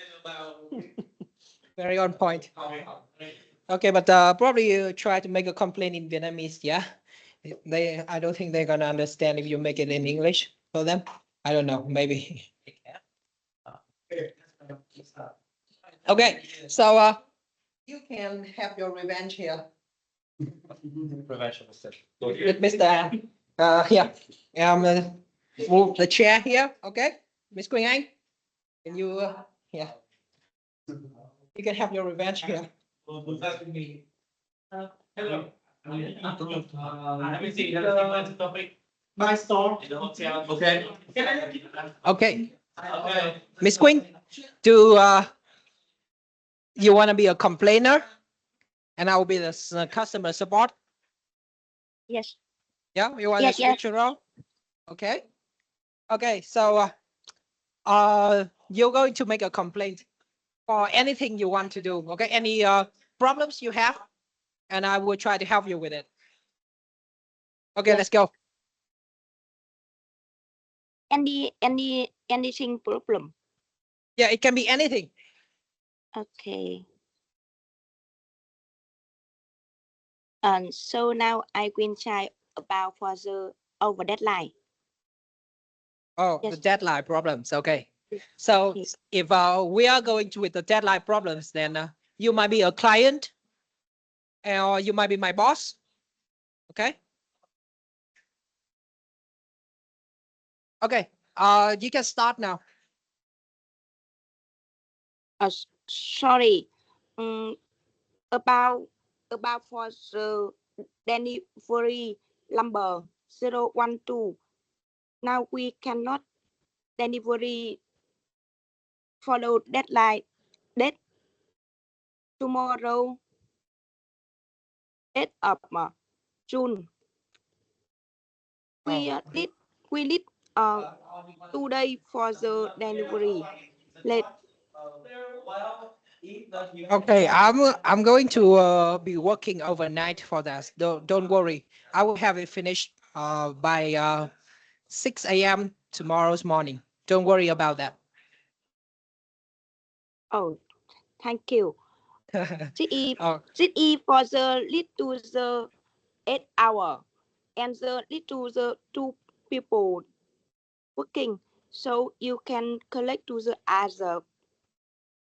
Very on point. Okay, but probably you try to make a complaint in Vietnamese, yeah? I don't think they're gonna understand if you make it in English for them. I don't know, maybe. Okay, so you can have your revenge here Prevention is with Mr. An. Yeah, move the chair here, okay? Miss Quỳnh Anh, can you, yeah. You can have your revenge here. Hello. Let me see. Topic. My store in the hotel. Okay. Okay, Okay. Miss Quỳnh, do you want to be a complainer? And I will be the customer support? Yes. Yeah, you want Yes, to switch your role? Okay. Okay, so you're going to make a complaint for anything you want to do. Okay, any problems you have, and I will try to help you with it. Okay, Yes. let's go. Anything problem. Yeah, it can be anything. Okay. And so now I will try about for the over deadline. Oh, the Yes. deadline problems. Okay. So Yes. if we are going to with the deadline problems, then you might be a client, or you might be my boss. Okay. Okay. You can start now. Sorry. About for the delivery number 012. Now we cannot delivery follow deadline date tomorrow 8 of June. We need 2 days for the delivery. Late. Okay, I'm going to be working overnight for that. Don't worry. I will have it finished by 6 a.m. tomorrow's morning. Don't worry about that. Oh, thank you. CE Oh, for the lead to the 8 hour and the lead to the 2 people working. So you can collect to the other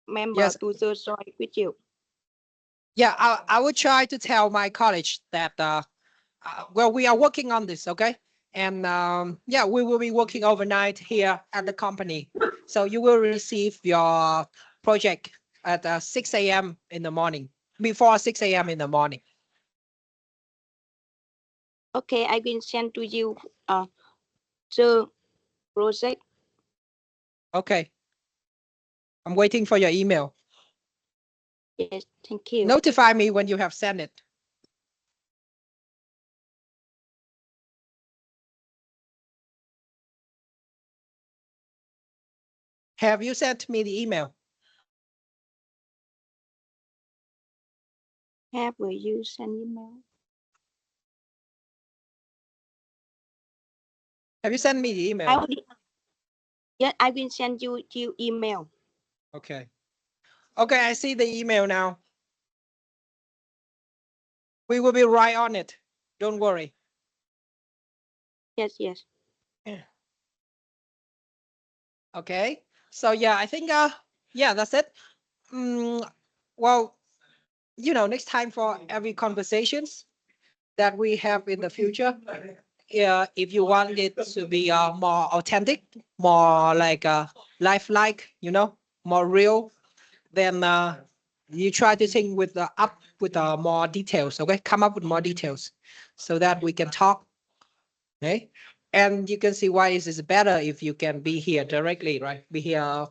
member yes. to the join with you. Yeah, I will try to tell my college that well, we are working on this, okay? And yeah, we will be working overnight here at the company. So you will receive your project at 6 a.m. in the morning, before 6 a.m. in the morning. Okay, I will send to you the project. Okay. I'm waiting for your email. Yes, thank you. Notify me when you have sent it. Have you sent me the email? Have you send email? Have you sent me the email? Yes, I will send you email. Okay. Okay, I see the email now. We will be right on it. Don't worry. Yes, yes. Okay. So yeah, I think yeah, that's it. Well, you know, next time for every conversations that we have in the future, yeah, if you want it to be more authentic, more like lifelike, you know, more real, then you try to think with more details. Okay, come up with more details so that we can talk. Okay, and you can see why it is better if you can be here directly, right? Be here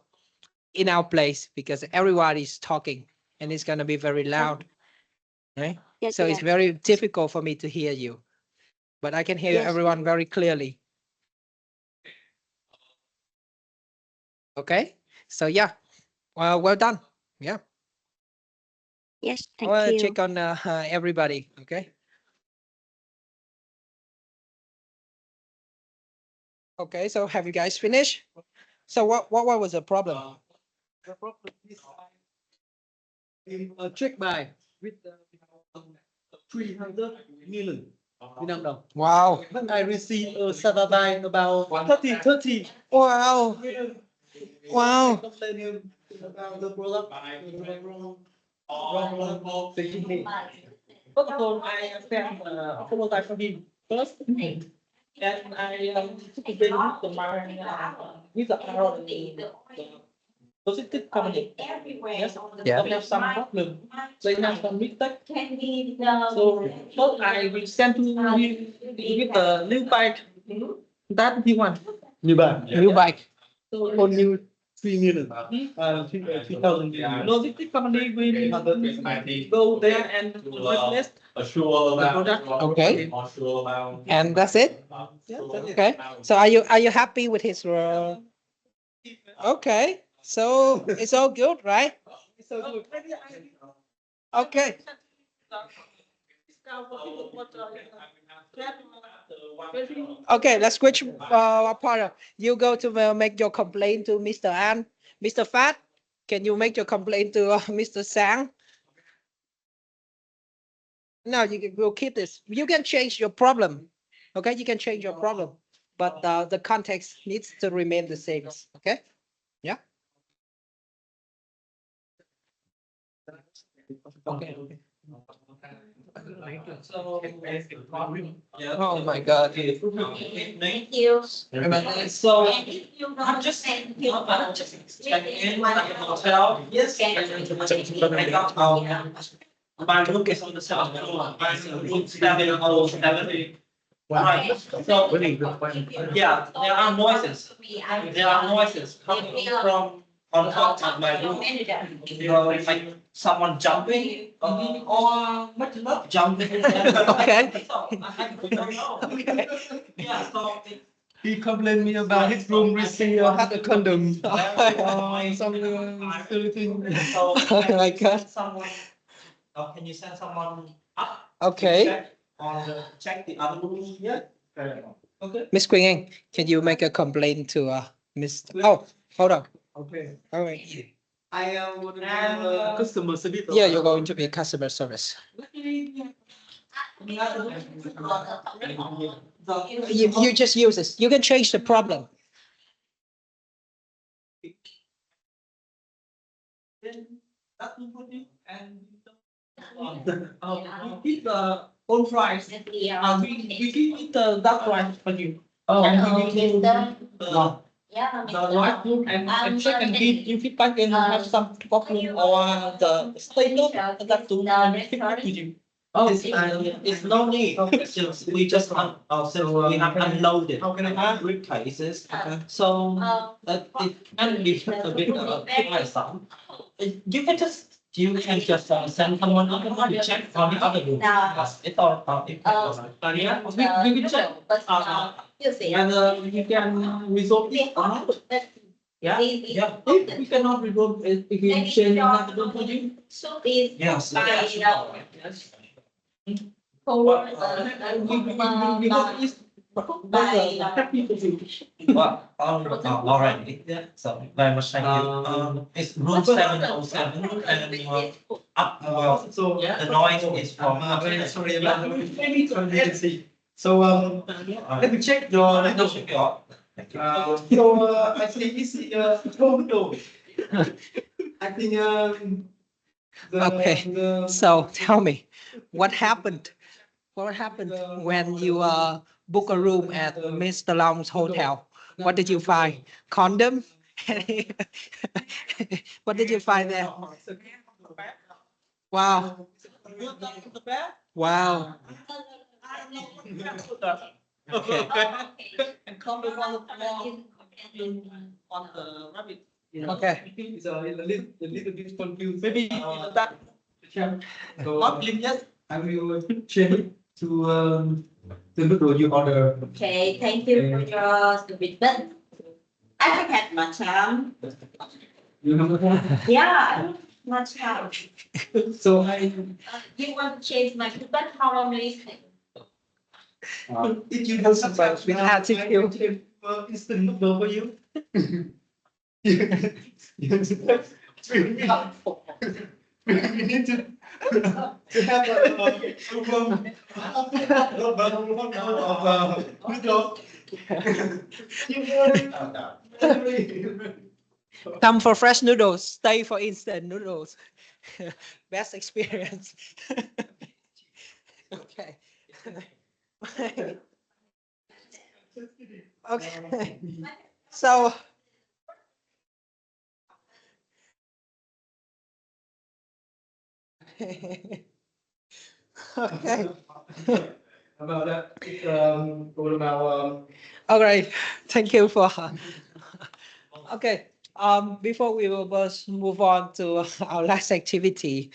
in our place, because everyone is talking and it's gonna be very loud. Right? Yes, So yes. it's very difficult for me to hear you, but I can hear Yes. everyone very clearly. Okay. So yeah, well done. Yeah. Yes, I thank want to you. check on everybody. Okay. Okay. So have you guys finished? So what was the problem? The problem is check by with 300 million Vietnam đồng. Wow. But I received a Saturday about 30 Wow. million. Wow. Complaining about the product. Wrong thinking. First of all, I sent apologize for him first. And I been with the Aaron, the logistics company. Yes, Yeah. they have some problem. They have some mistake. So first I will send to him with the new bike that he want. New bike. New bike. So for new 3 million. 3,000 million. Logistics company will go there and replace the product. Okay. And that's it. Okay. So are you happy with his? Okay. So it's all good, right? So Okay. Okay, let's switch part. You go to make your complaint to Mr. An. Mr. Fat, can you make your complaint to Mr. Sang? No, we'll keep this. You can change your problem. Okay, you can change your problem, but the context needs to remain the same. Okay. Yeah. Okay. Oh my God. Thank you. So I'm I'm just checking in at the hotel. Yes. I got my room is on the south floor. My room 707. Right. So yeah, there are noises. There are noises coming from on top of my room. Like someone jumping or not jumping. Okay. So I don't know. Yeah. So he complained me about his room receive had a condom. Some silly thing. So Oh can my you God. send someone? Can you send someone up? to Okay. check the other rooms? Yeah. Okay. Miss Queen Anh, can you make a complaint to Mr. Oh, hold on. Okay. All right. I want to be customer service. Yeah, you're going to be customer service. You just use this. You can change the problem. We keep the old price. We keep the that price for you. And we give the right room and check and give you feedback and have some problem or the status that to feedback to you. It's no need. Since we just since we have unloaded How can I ask? briefcases. So it can be a bit tiresome. You can just send someone up to check on the other room. It's all yeah. We will check. And you can resolve it or not. Yeah. If we cannot resolve it, we can change another room for you. Yes. Yes. Forward, We hope it's happy to you. Well, already. Yeah. So very much thank you. It's room 707 and up. So The noise is from. very sorry about the So let me check your I think this is photo. I think Okay. So tell me, what happened? What happened when you book a room at Mr. Long's hotel? What did you find? Condom? What did you find there? Wow. Wow. Okay. And come with one on the rabbit. Okay. It's a little bit confused. Maybe that. So not yes. I will change it to the noodle you order. Okay, thank you for your commitment. I have had matcha. You have Yeah, I love matcha. so I You want to change my food, but how long is it? if you have some With attitude. instant noodle for you. We need to have Come for fresh noodles, stay for instant noodles. Best experience. Okay. Okay. So. Okay. about that. What about Okay. Thank you for. Okay. Before we will both move on to our last activity,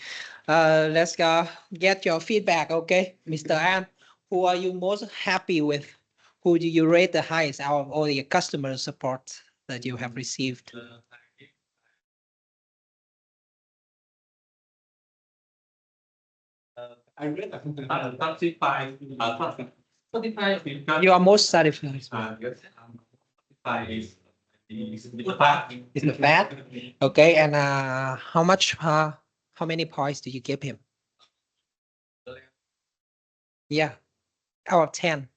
let's get your feedback. Okay, Mr. An, who are you most happy with? Who do you rate the highest out of all your customer support that you have received? I read 35. 35. You are most satisfied. Yes. 35 is the fat. Is the fat? Okay, and how many points do you give him? Yeah, out of 10.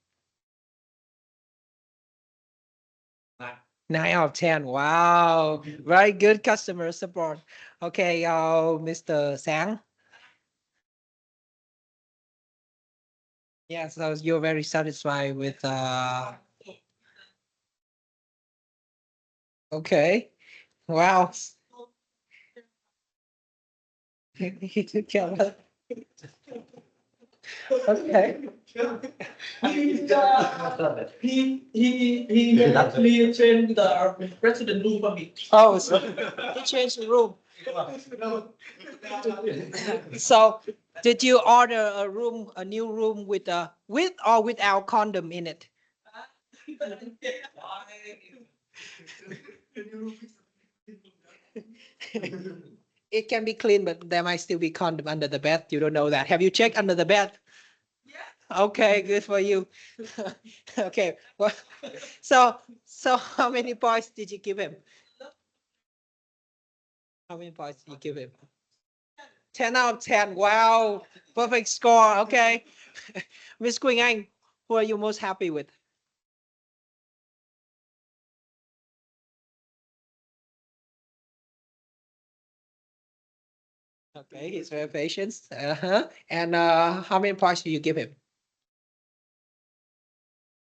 9 out of 10. Wow, very good customer support. Okay, Mr. Sang. Yeah, so you're very satisfied with okay. Wow. He took care of it. Okay. He actually changed the president room for me. Oh, so he changed the room. So did you order a new room with or without condom in it? It can be clean, but there might still be condom under the bed. You don't know that. Have you checked under the bed? Yeah. Okay, good for you. Okay. Well, so how many points did you give him? How many points did you give him? 10 out of 10. Wow. Perfect score. Okay. Miss Quỳnh Anh, who are you most happy with? Okay, he's very patient. And how many points do you give him?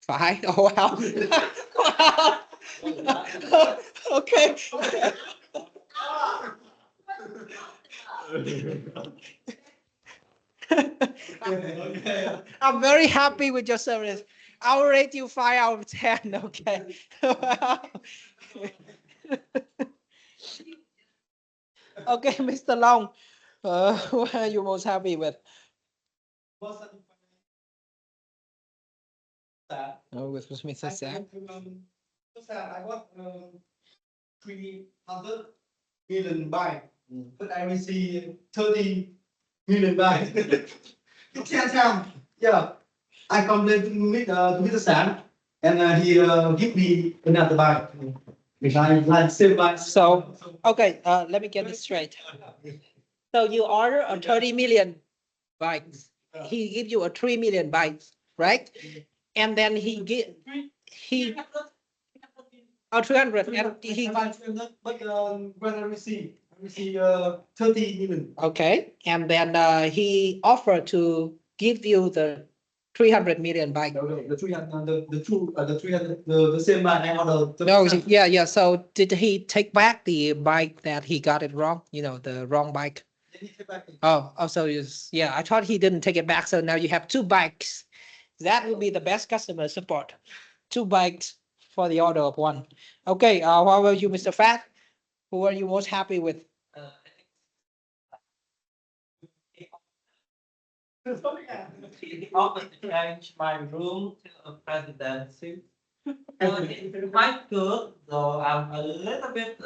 5? Oh, wow. Wow. Okay. I'm very happy with your service. I'll rate you 5 out of 10. Okay. Okay, Mr. Long, what are you most happy with? Oh, with Mr. Sam. I got 300 million buy, but I received 30 million buy. You can't tell. Yeah, I complained to Mr. Sam, and he give me another buy. I still buy. So, okay, let me get this straight. So you order a 30 million bytes. He give you a 3 million bytes, right? And then he 300 and he But when I receive 30 million. okay, and then he offered to give you the 300 million bytes. No, the 300, the 300, the same buy I ordered. No, yeah. So did he take back the bike that he got it wrong? You know, the wrong bike. Oh, so yeah. I thought he didn't take it back. So now you have 2 bikes. That would be the best customer support. 2 bikes for the order of 1. Okay. How about you, Mr. Fat? Who are you most happy with? He offered to change my room to a presidency. It's quite good, though I'm a little bit,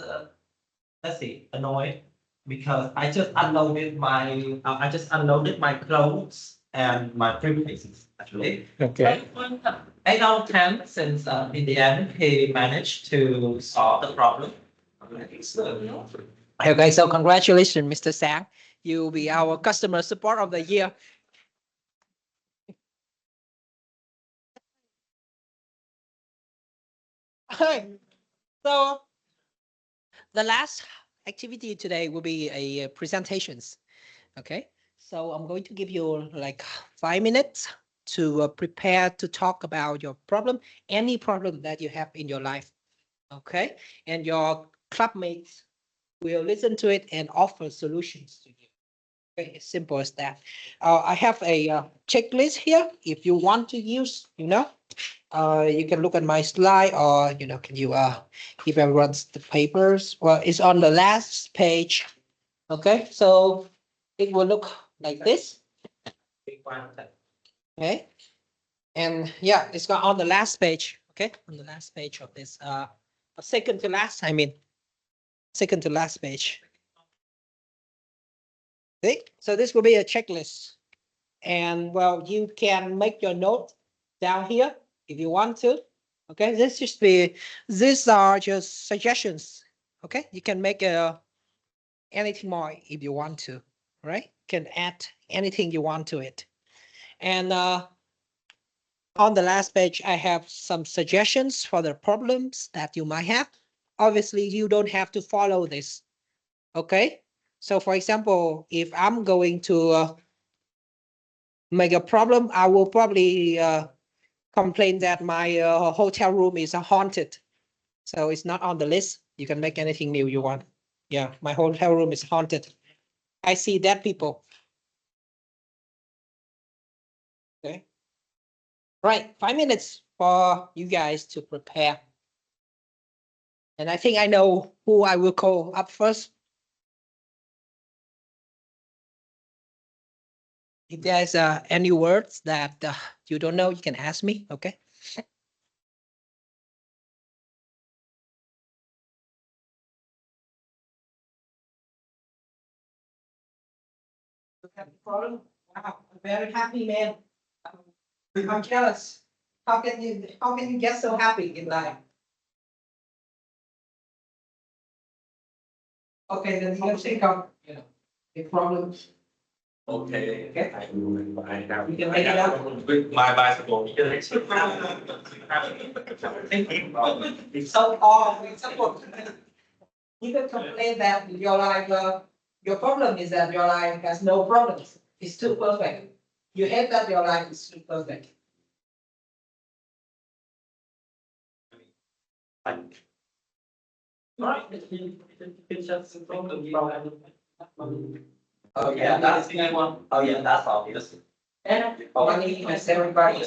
let's see, annoyed because I just unloaded my clothes and my briefcases actually. Okay. So, 8 out of 10 since in the end he managed to solve the problem. So, Okay, so congratulations, Mr. Sang. You'll be our customer support of the year. Okay, so the last activity today will be a presentations. Okay, so I'm going to give you like 5 minutes to prepare to talk about your problem, any problem that you have in your life. Okay, and your clubmates will listen to it and offer solutions to you. Okay, as simple as that. I have a checklist here. If you want to use, you can look at my slide, or can you give everyone the papers? Well, it's on the last page. Okay, so it will look like this. Okay, and yeah, it's got on the last page. Okay, on the last page of this, second to last. I mean, second to last page. Okay, so this will be a checklist, and well, you can make your note down here if you want to. Okay, these are just suggestions. Okay, you can make anything more if you want to, right? You can add anything you want to it. And on the last page, I have some suggestions for the problems that you might have. Obviously, you don't have to follow this. Okay, so for example, if I'm going to make a problem, I will probably complain that my hotel room is haunted. So it's not on the list. You can make anything new you want. Yeah, my hotel room is haunted. I see dead people. Okay. Right, 5 minutes for you guys to prepare. And I think I know who I will call up first. If there's any words that you don't know, you can ask me, okay? Problem? Wow, a very happy man. I'm jealous. How can you get so happy in life? Okay, then you think of, the problems. okay. Okay. I have You can make it up. with my bicycle. So, for example, you can complain that your life, your problem is that your life has no problems. It's too perfect. You hate that your life is too perfect. Right. It's just a problem from. Oh yeah, that's the one. Oh yeah, that's obvious. And money has everybody.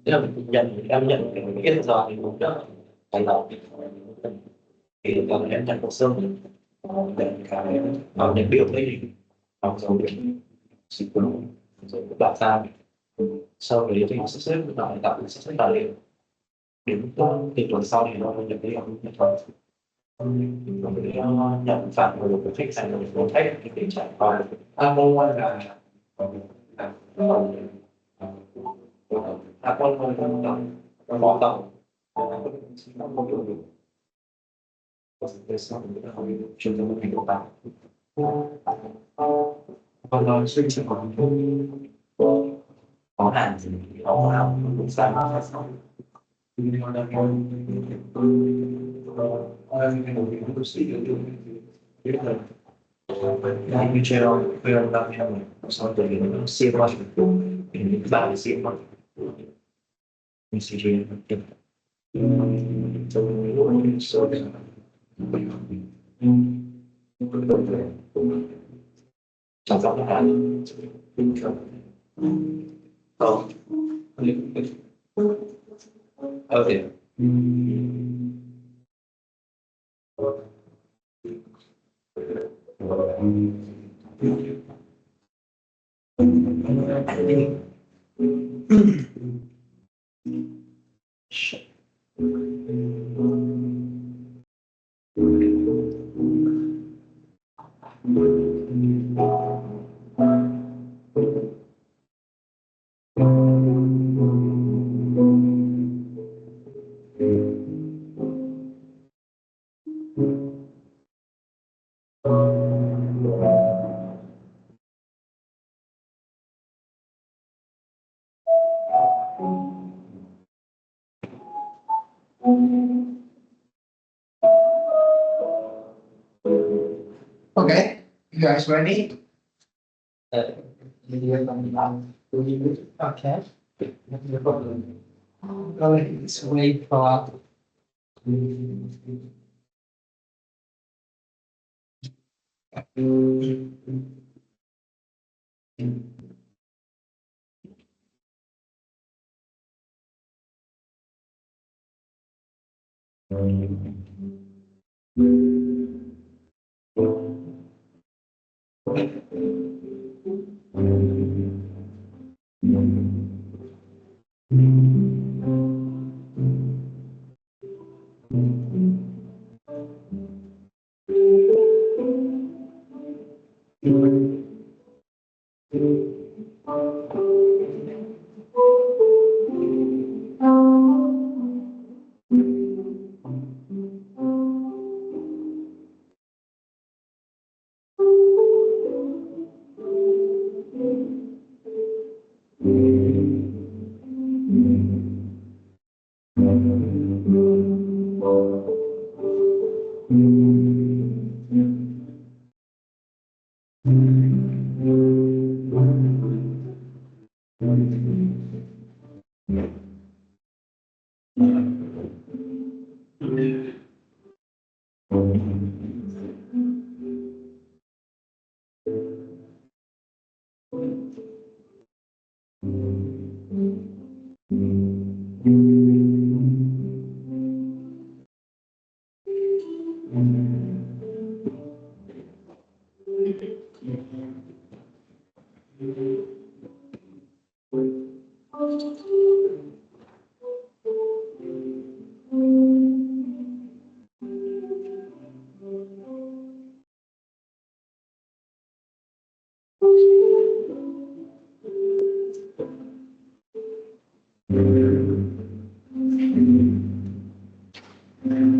Nếu mình dành cảm nhận cái giờ thì cũng rất tài lộc thì cần nhận nhận cuộc sống để cái để biểu đi học rồi sự cũng rồi cũng đặt ra sau đấy thì sắp xếp lại tạo sắp xếp tài liệu đến thì tuần sau thì nó nhận đi học nhận phòng nhận phản hồi của khách sạn rồi của khách thì tình trạng còn môn là con nó bỏ tàu nó không được về sau thì nó không chuyển sang một thành độ tàu còn nói suy chỉ có hạn gì thì họ nào cũng sang nó sau như treo quên bao nhiêu người sau từ nó siêu qua thì ba cái siêu qua mình sẽ chuyển được trong những số trong đó là bình thường okay. Okay, you guys ready? Okay. Let's wait for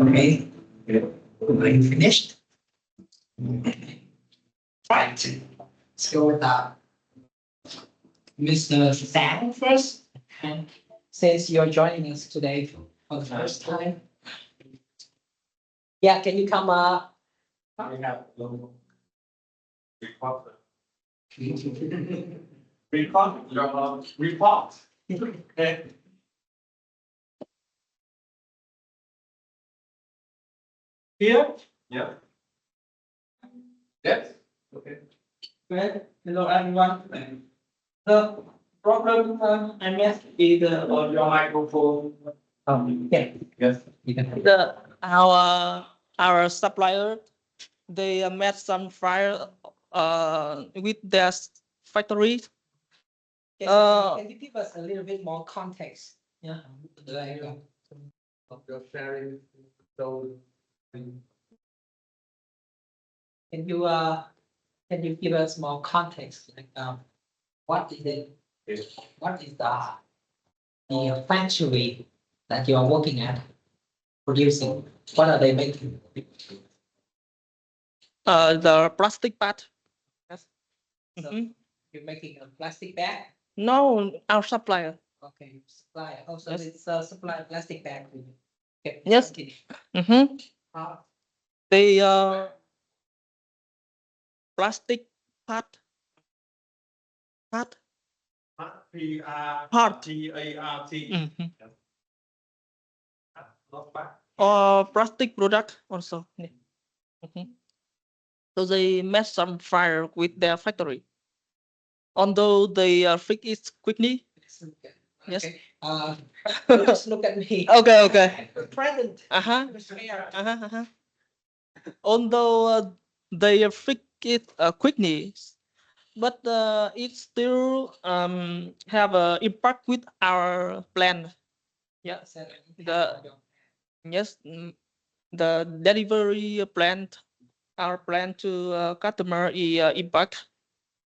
Okay, are you finished? Right. Let's go with Mr. Sam first. And since you're joining us today for the first time, yeah, can you come up? I have no report. Report your report. Okay. Here? Yeah. Yes. Okay. Okay. Hello everyone. The problem I met is on your microphone. Yeah. Yes. Our supplier they met some fire with their factory. Can you give us a little bit more context? Yeah. Like, Of your sharing. So. can you give us more context? Like, what is it? Yes. What is the factory that you are working at producing? What are they making? The plastic part. Yes. So Mhm. you're making a plastic bag? No, our supplier. Okay, supply. Also, Yes. it's supply plastic bag. Okay. Yes. continue. Mm-hmm. Uh, The plastic part. Part. P-R-T-A-R-T. Mhm. Or plastic product also. Yeah. Mhm. So they met some fire with their factory. Although they fix it quickly. Yes. okay. Just look at me. Okay. Okay. Present. Uh-huh. Mr. Mayor. Uh-huh. Although they fix it quickly, but it still have an impact with our plan. Yeah. Yes. The delivery plan, our plan to customer is impact.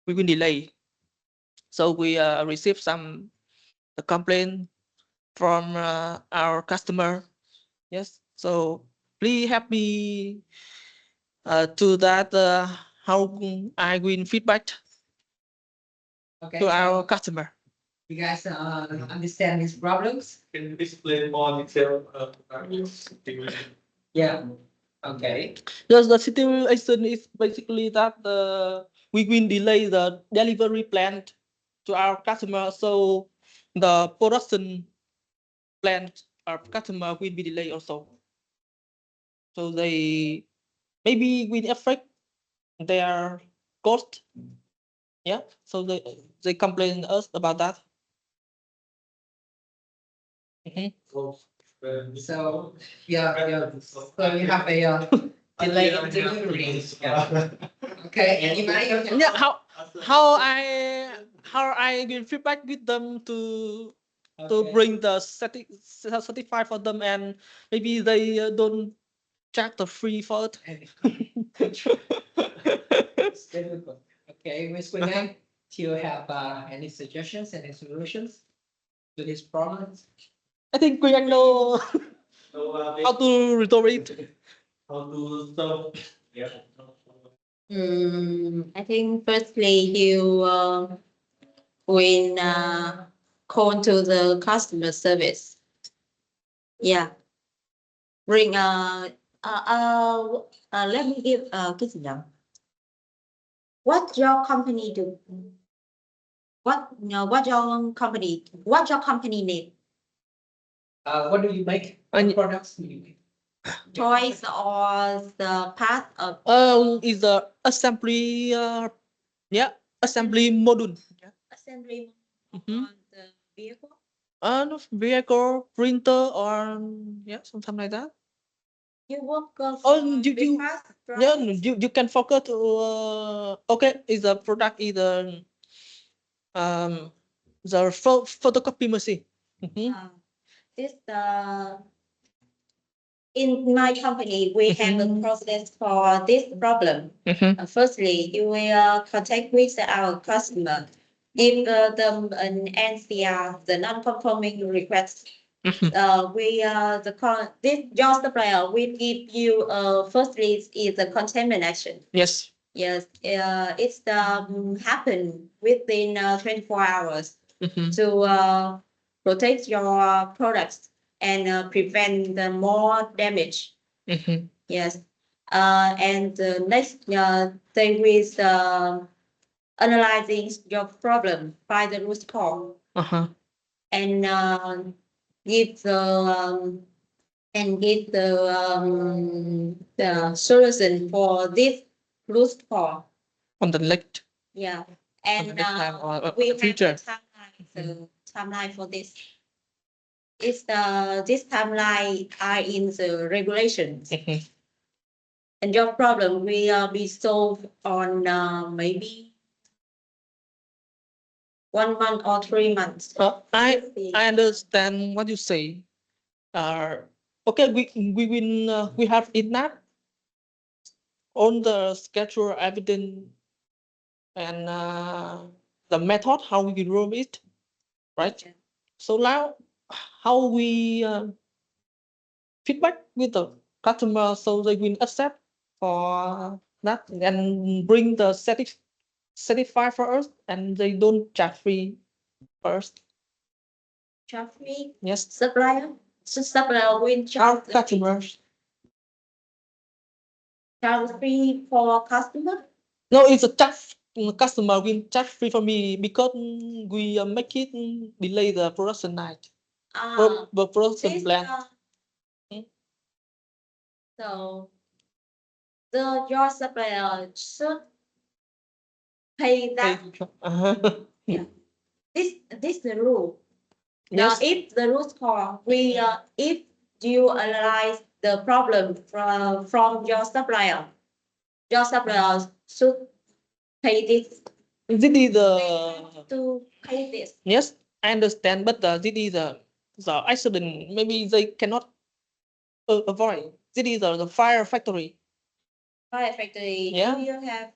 We will delay. So we receive some complaint from our customer. Yes. So please help me to that. How I will feedback Okay. to our customer. You guys understand these problems? Can you explain more detail? Yeah. Okay. Yes, the situation is basically that we will delay the delivery plan to our customer, so the production plan of customer will be delayed also. So they maybe will affect their cost. Yeah. So they complain us about that. Mhm. So yeah. So you have a delay in delivery. Okay. Anybody? Yeah. How I will feedback with them to bring the certified for them, and maybe they don't charge the free for it. It's difficult. Okay, Ms. Quingan, do you have any suggestions, any solutions to these problems? I think we can know how to resolve it. How to solve? Yeah. I think firstly you will call to the customer service. Yeah. Bring let me give cái gì nhỉ? what your company do? What your company need? What do you make? And- What products do you make? Toys or the part of Is the assembly, assembly module. Yeah. assembly Mhm. on the vehicle? No, vehicle, printer, or something like that. You work Oh, for you- big you- cars, Yeah, right? you can focus to okay, is the product either the photocopy machine. Mhm. This in my company, we have a process for this problem. Mhm. Firstly, you will contact with our customer. If an NCR, the non-conforming request, your supplier will give you firstly is the containment action. Yes. Yes, it's happen within 24 hours Mhm. to protect your products and prevent the more damage. Mhm. Yes. And next, they will analyzing your problem by the root cause and give the solution for this root cause. On the left. Yeah. On the And next time or we the have future. the timeline, the timeline for this. It's this timeline are in the regulations. Mhm. And your problem will be solved on maybe 1 month or 3 months. I understand what you say. Okay, we have enough on the schedule evidence and the method how we roll it, right? Yeah. So now how we feedback with the customer so they will accept for that and bring the satisfy for us and they don't charge free first. Charge free Yes. supplier. So supplier will Our charge customers. free for customer. No, it's a charge customer will charge free for me because we make it delay the production night. The production This, plan. so your supplier should pay that. Yeah. This the rule. Now, Yes. if the root cause, if you analyze the problem from your supplier should pay this. This is To pay this. yes, I understand, but this is the accident. Maybe they cannot avoid. This is the fire factory. Fire factory. Yeah. Do you have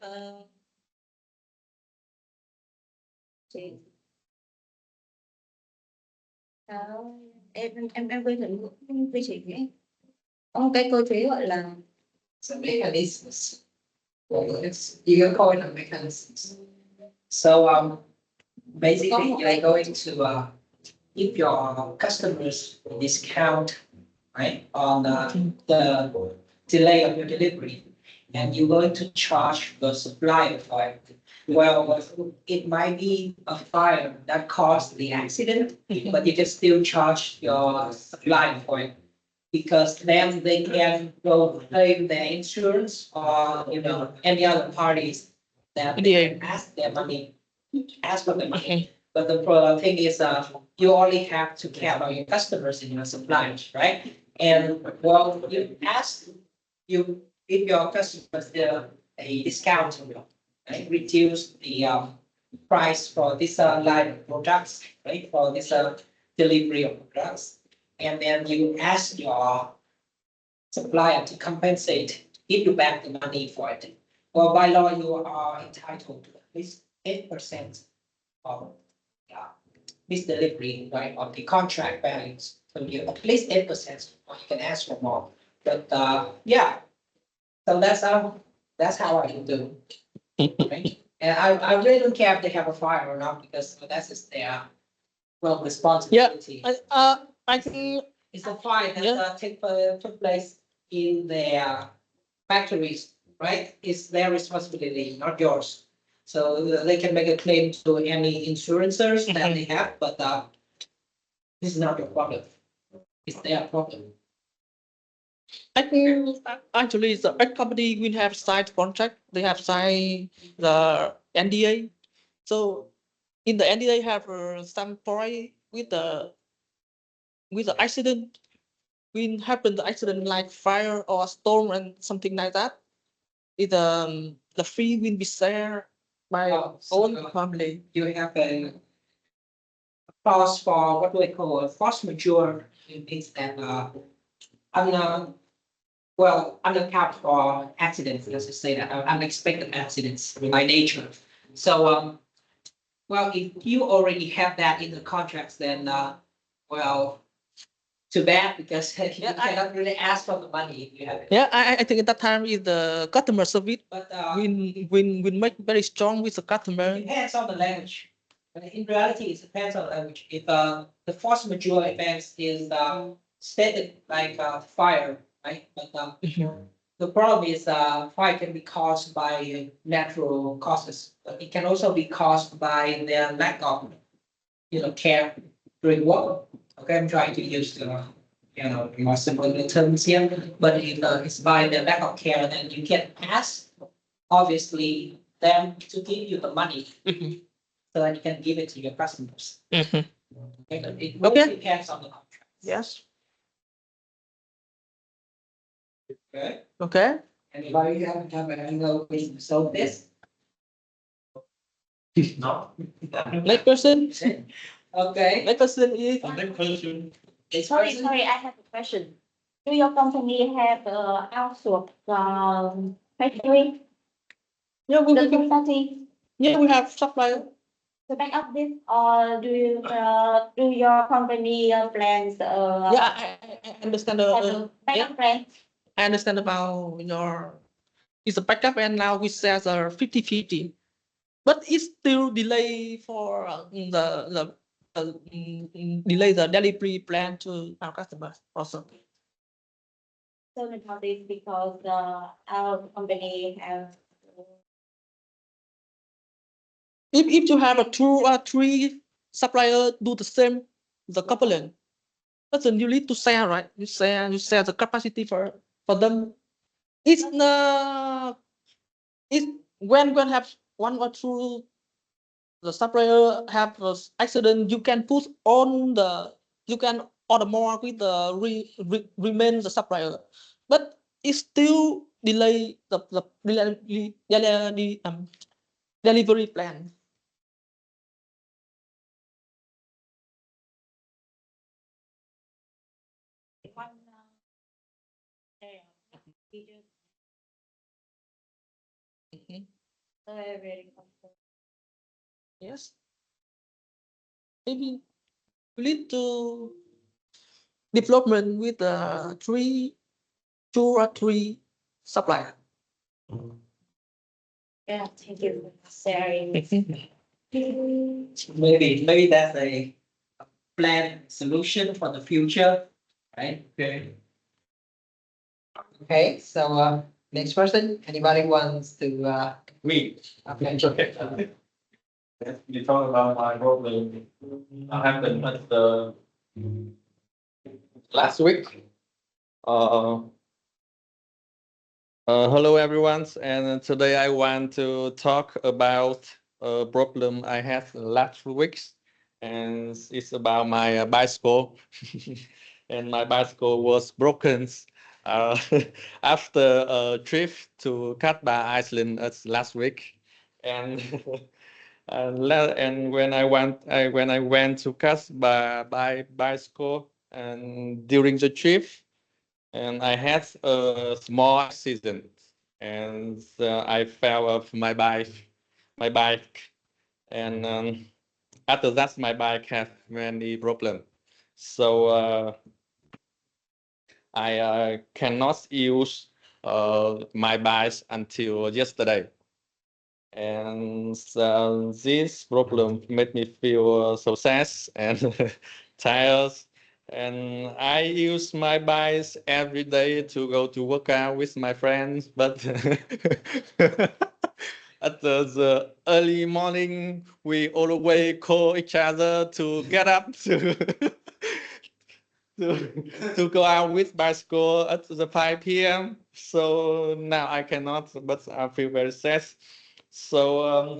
em quên định quy trình ấy. Có cái cơ chế gọi là It's a mechanism. You can call it a mechanism. So basically you're going to give your customers a discount, right, on the delay of your delivery, and you're going to charge the supplier for it. Well, it might be a fire that caused the accident, but you can still charge your supplier for it. Because then they can go claim their insurance or, any other parties that they can ask their money, ask for the money. But the thing is, you only have to care about your customers and your suppliers, right? And well, you ask, if your customers a discount, right? Reduce the price for this line of products, right? For this delivery of products. And then you ask your supplier to compensate, give you back the money for it. Well, by law, you are entitled to at least 8% of this delivery, right, of the contract values. So you at least 8%, or you can ask for more. But yeah, so that's how I can do. Right? And I really don't care if they have a fire or not, because that's just their responsibility. I think It's a fire that took place in their factories, right? It's their responsibility, not yours. So they can make a claim to any insurances that they have, but this is not your problem. It's their problem. I think actually the big company will have signed contract. They have signed the NDA. So in the NDA have some point with the accident. When happen the accident like fire or storm and something like that, the fee will be shared by own family. You have a clause for what do I call a force majeure. It means that under unaccount for accidents, let's just say that unexpected accidents by nature. So well, if you already have that in the contracts, then well, too bad because you cannot really ask for the money if you have it. Yeah, I think at that time is the customer service But will make very strong with the customer. it depends on the language. But in reality, it depends on the language. If the force majeure events is stated like fire, right? But the problem is fire can be caused by natural causes, but it can also be caused by the lack of care during work. Okay, I'm trying to use more simple terms here, but if it's by the lack of care, then you can ask obviously them to give you the money so that you can give it to your customers. Okay, but it really depends on the contract. Yes. Okay. Okay. Anybody have any ways to solve this? No. Next person. Okay. Next person is. Sorry, I have a question. Do your company have outsourced factory, Yeah, the capacity we have supplier. to back up this, or do your company plans Yeah, I understand. have a backup plan? I understand about it's a backup and now we say the 50-50, but it's still delay for delay the delivery plan to our customers also. So about this because our company have. If you have a two or three supplier do the same, the coupling, but then you need to share, right? You share the capacity for them. It's when have one or two the supplier have an accident, you can put on you can order more with the remain the supplier, but it still delay the delivery plan. Yes. Maybe we need to development with two or three supplier. Yeah, thank you for sharing. Maybe that's a plan solution for the future, right? Okay, so next person, anybody wants to Me. okay. You talk about my problem. Happened at the last week. Hello everyone, and today I want to talk about a problem I had last weeks, and it's about my bicycle. And my bicycle was broken uh, after a trip to Katba, Iceland last week, and and when I went to Katba by bicycle, and during the trip. And I had a small accident, and I fell off my bike, and after that, my bike had many problems. So I cannot use my bike until yesterday, and this problem made me feel so sad and tired. And I use my bikes every day to go to work out with my friends, but at the early morning, we always call each other to get up to go out with bicycle at the 5 p.m. So now I cannot, but I feel very sad. So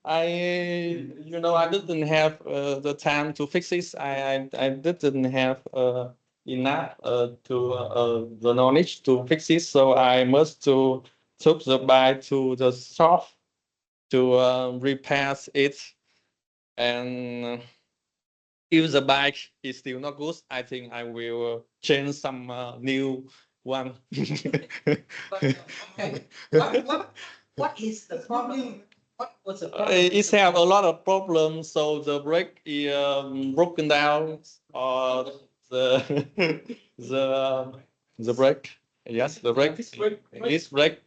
I didn't have the time to fix this. I didn't have enough the knowledge to fix it. So I must to took the bike to the shop to repair it. And if the bike is still not good, I think I will change some new one. Okay. What is the problem? What was the problem? It have a lot of problems. So the brake is broken down, or the the brake. Yes, the brake. This brake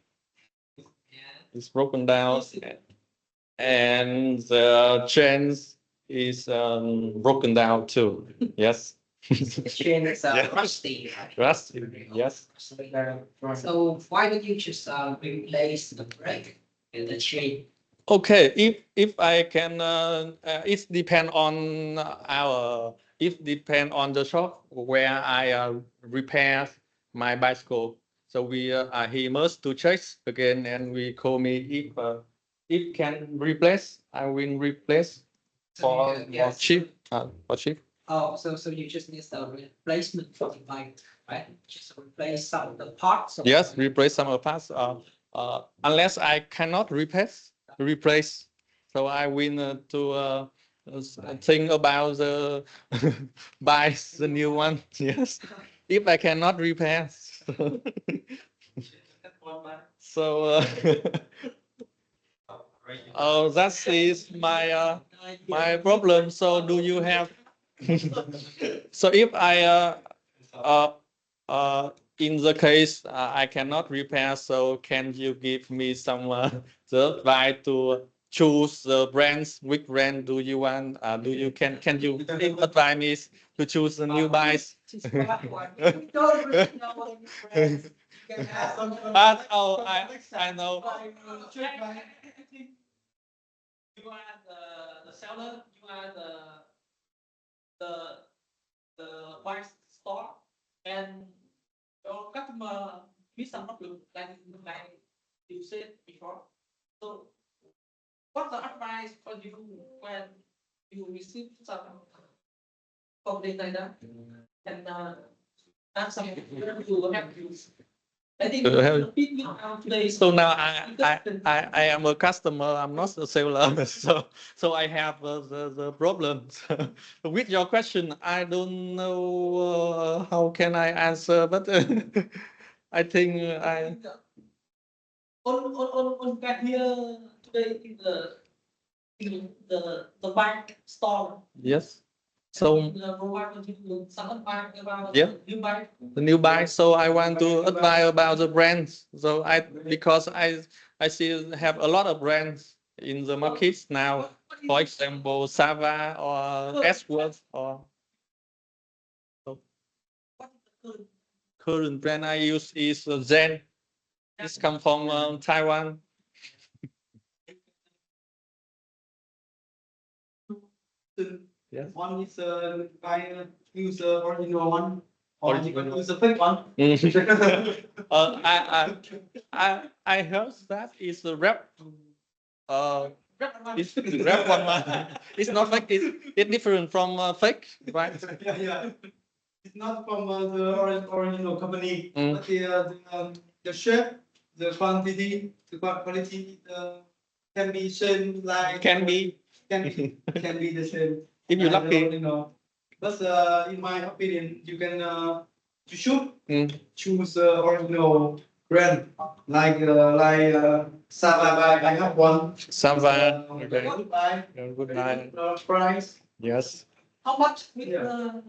is broken down, and the chains is broken down too. Yes. The chain is Yeah. rusty. Right? Rusty. Yes. So why don't you just replace the brake and the chain? Okay, if I can, it depend on it depend on the shop where I repair my bicycle. So he must to check again, and we call me if can replace, I will replace for Yes. cheap. For cheap. Oh, so you just need a replacement for the bike, right? Just replace some of the parts. Of Yes, the bike. replace some of parts. Unless I cannot replace. So I will think about the buy the new one. Yes, if I cannot repair. So that is my problem. So do you have? So if I in the case I cannot repair, so can you give me some the advice to choose the brands? Which brand do you want? Can you advise me to choose a new bikes? Just buy one. We don't really know what the brands. You can ask them. But I know. You are the seller, you are the bike store, and your customer with some problem like you said before. So what's the advice for you when you receive some complaint like that? And ask some you have to. I think today. So now I am a customer. I'm not a seller. So I have the problem. With your question, I don't know how can I answer, but I think I. On back here today in the bike store. Yes. So Provide some advice about yeah, new bike. the new bike. So I want to advise about the brands. So because I see have a lot of brands in the market now. For example, Sava or S-Worth or. So current brand I use is Zen. This come from Taiwan. Yes. One is use original one, or you can Original. use a fake one. I heard that is a rap. It's rap one. It's not fake. It's different from fake, right? Yeah. It's not from the original company, Mm. but the shape, the quantity, the quality can be same like Can be. can be the same. If you like the lucky. original. But in my opinion, you can you should Mm. choose original brand like Sava bike. I have one. Sava. Okay. Good buy. Good night. Price. Yes. How much with Yeah.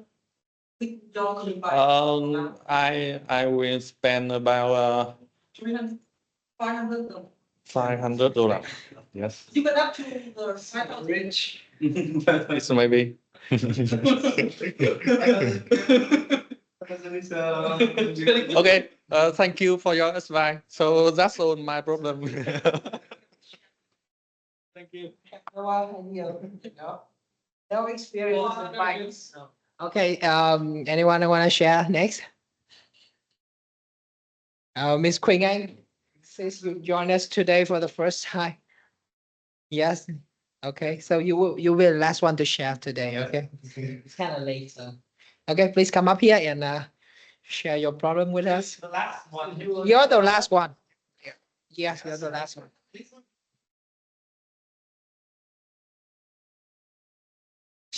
with your bike? I will spend about 300, 500. $500. Yes. You get up to the 5,000. Rich. It's maybe. Okay. Thank you for your advice. So that's all my problem. Thank you. No experience with bikes. Okay, anyone want to share next? Miss Queen Anh, since you joined us today for the first time. Yes, okay, so you will last one to share today, okay? It's kind of late, so. Okay, please come up here and share your problem with us. The last one. You're the last one. Yes, you're the last one.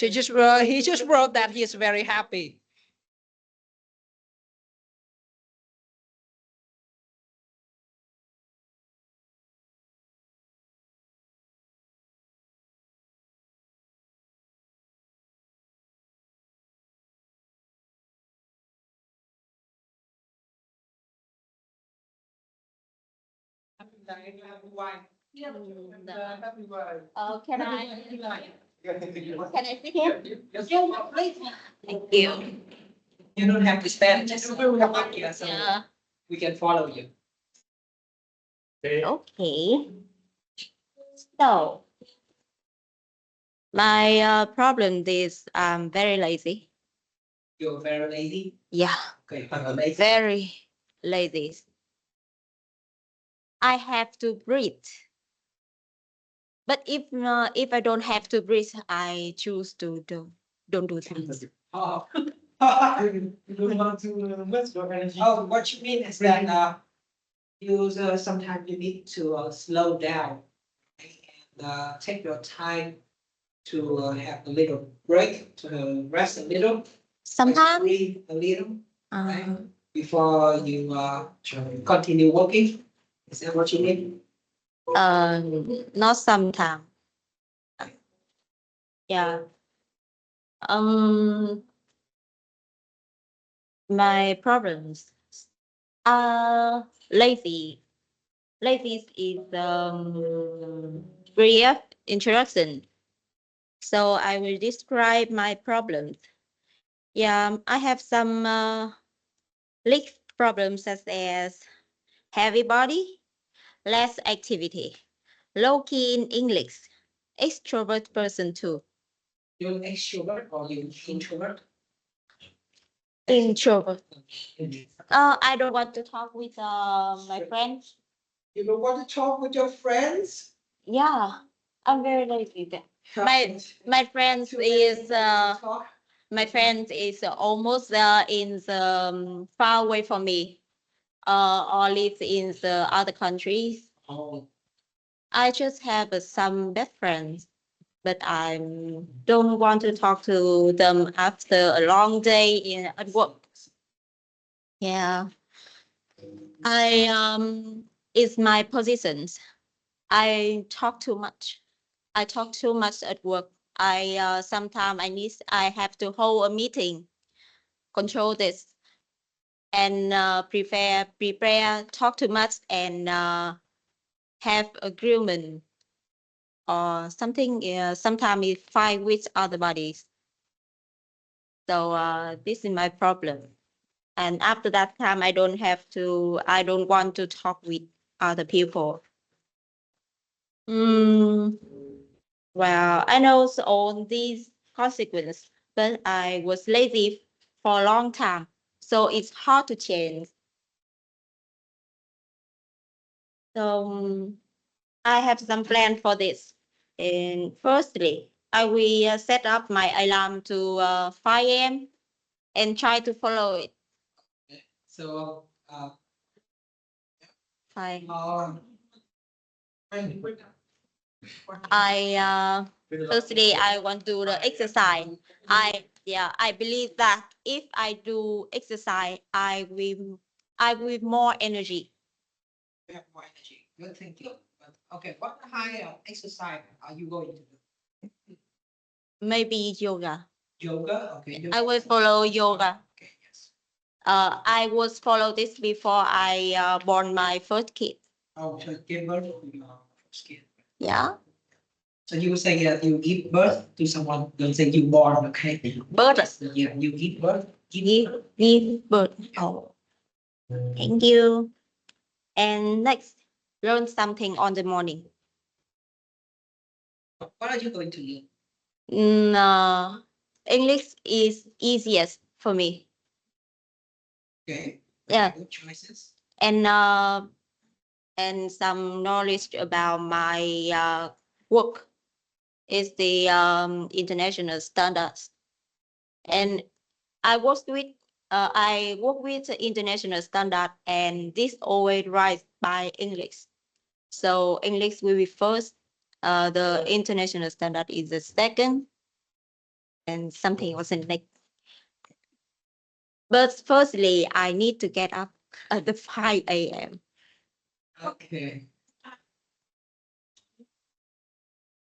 He just wrote that he's very happy. Oh, can I sit here? Please. Thank you. You don't have to stand, just come up here so Yeah. we can follow you. Okay. So my problem is I'm very lazy. You're very lazy. Yeah, Okay, lazy. very lazy. I have to breathe. But if I don't have to breathe, I choose to don't do things. Oh. You don't want to waste your energy. Oh, what you mean is that you sometimes you need to slow down and take your time to have a little break, to rest a little, Sometimes, breathe a little uh, before you continue working. Is that what you mean? not sometimes. Yeah. My problems are lazy. Lazy is brief introduction. So I will describe my problems. Yeah, I have some list problems such as heavy body, less activity, low key in English, extrovert person too. You're an extrovert or you introvert? Introvert. I don't want to talk with my friends. You don't want to talk with your friends? Yeah, I'm very lazy. My friends is my friend is almost in the far away from me. Or lives in the other countries. Oh, I just have some best friends, but I don't want to talk to them after a long day at work. Yeah, it's my positions. I talk too much. I talk too much at work. Sometimes I have to hold a meeting, control this, and prepare, talk too much, and have agreement or something. Sometimes we fight with other bodies. So this is my problem. And after that time, I don't want to talk with other people. Well, I know all these consequences, but I was lazy for a long time. So it's hard to change. So I have some plan for this. And firstly, I will set up my alarm to 5 a.m. and try to follow it. so Fine. uh, Firstly, I want to do the exercise. I believe that if I do exercise, I will more energy. you have more energy. Good thinking. But okay, what kind of exercise are you going to do? Maybe yoga. Yoga? Okay. I will follow yoga. Okay, yes. I was follow this before I born my first kid. Oh, so give birth to your first kid. Yeah. So you say you give birth to someone, don't say you born, okay? Birth. Yeah, you give birth. Give birth. Oh. Thank you. And next, learn something on the morning. What are you going to learn? English is easiest for me. Okay. Yeah. Good choices. And some knowledge about my work is the international standards. And I work with the international standard, and this always writes by English. So English will be first. The international standard is the second, and something was in next. But firstly, I need to get up at the 5 a.m. Okay.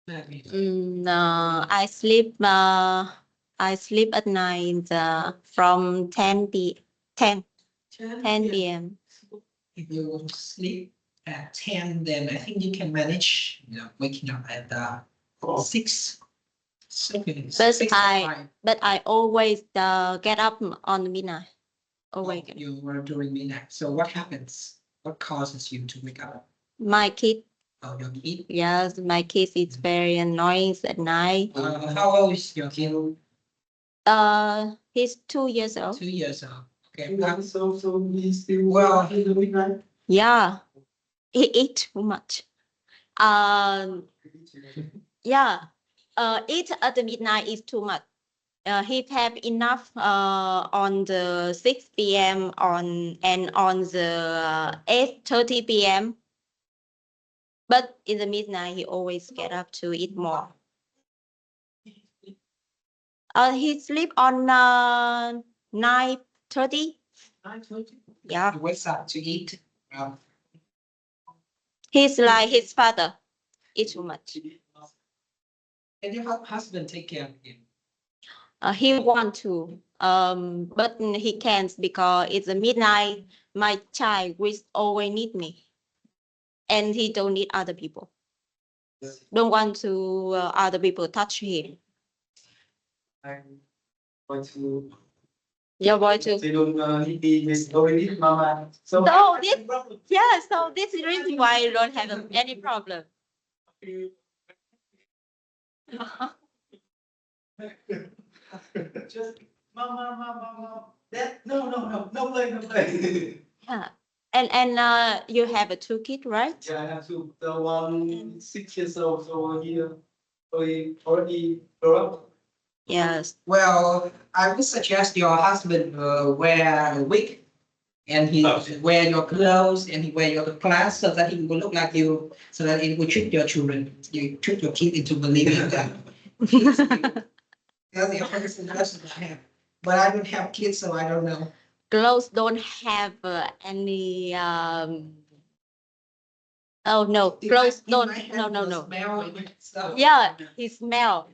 I sleep at night from 10 p.m. If you want to sleep at 10, then I think you can manage, waking up at 6. Okay. But I always get up on midnight. Always. You were doing midnight. So what happens? What causes you to wake up? My kid, Oh, your kid? yes, my kid is very annoying at night. How old is your kid? He's 2 years old. 2 years old. Okay. So he's still Well, in the midnight. Yeah, he eat too much. Yeah, eat at the midnight is too much. He have enough on the 6 p.m. and on the 8:30 p.m. But in the midnight, he always get up to eat more. He sleep on 9:30. 9:30? Yeah, He wakes up to eat. he's like his father. Eat too much. And your husband take care of him? He want to, but he can't because it's a midnight. My child will always need me, and he don't need other people. Don't want to other people touch him. I'm going to. Your boy too. They don't need this already, mama. So So this, yeah. So this is the reason why you don't have any problem. just mama. That no play. Yeah. And you have a 2 kids, right? Yeah, I have to. The one 6 years old, so he already grow up. Yes. Well, I would suggest your husband wear a wig, and he wear your clothes, and he wear your class, so that he will look like you, so that it will trick your children. You trick your kid into believing that. That's the only suggestion I have. But I don't have kids, so I don't know. Clothes don't have any. Oh no, clothes don't. No. Smell and stuff. Yeah, he smell.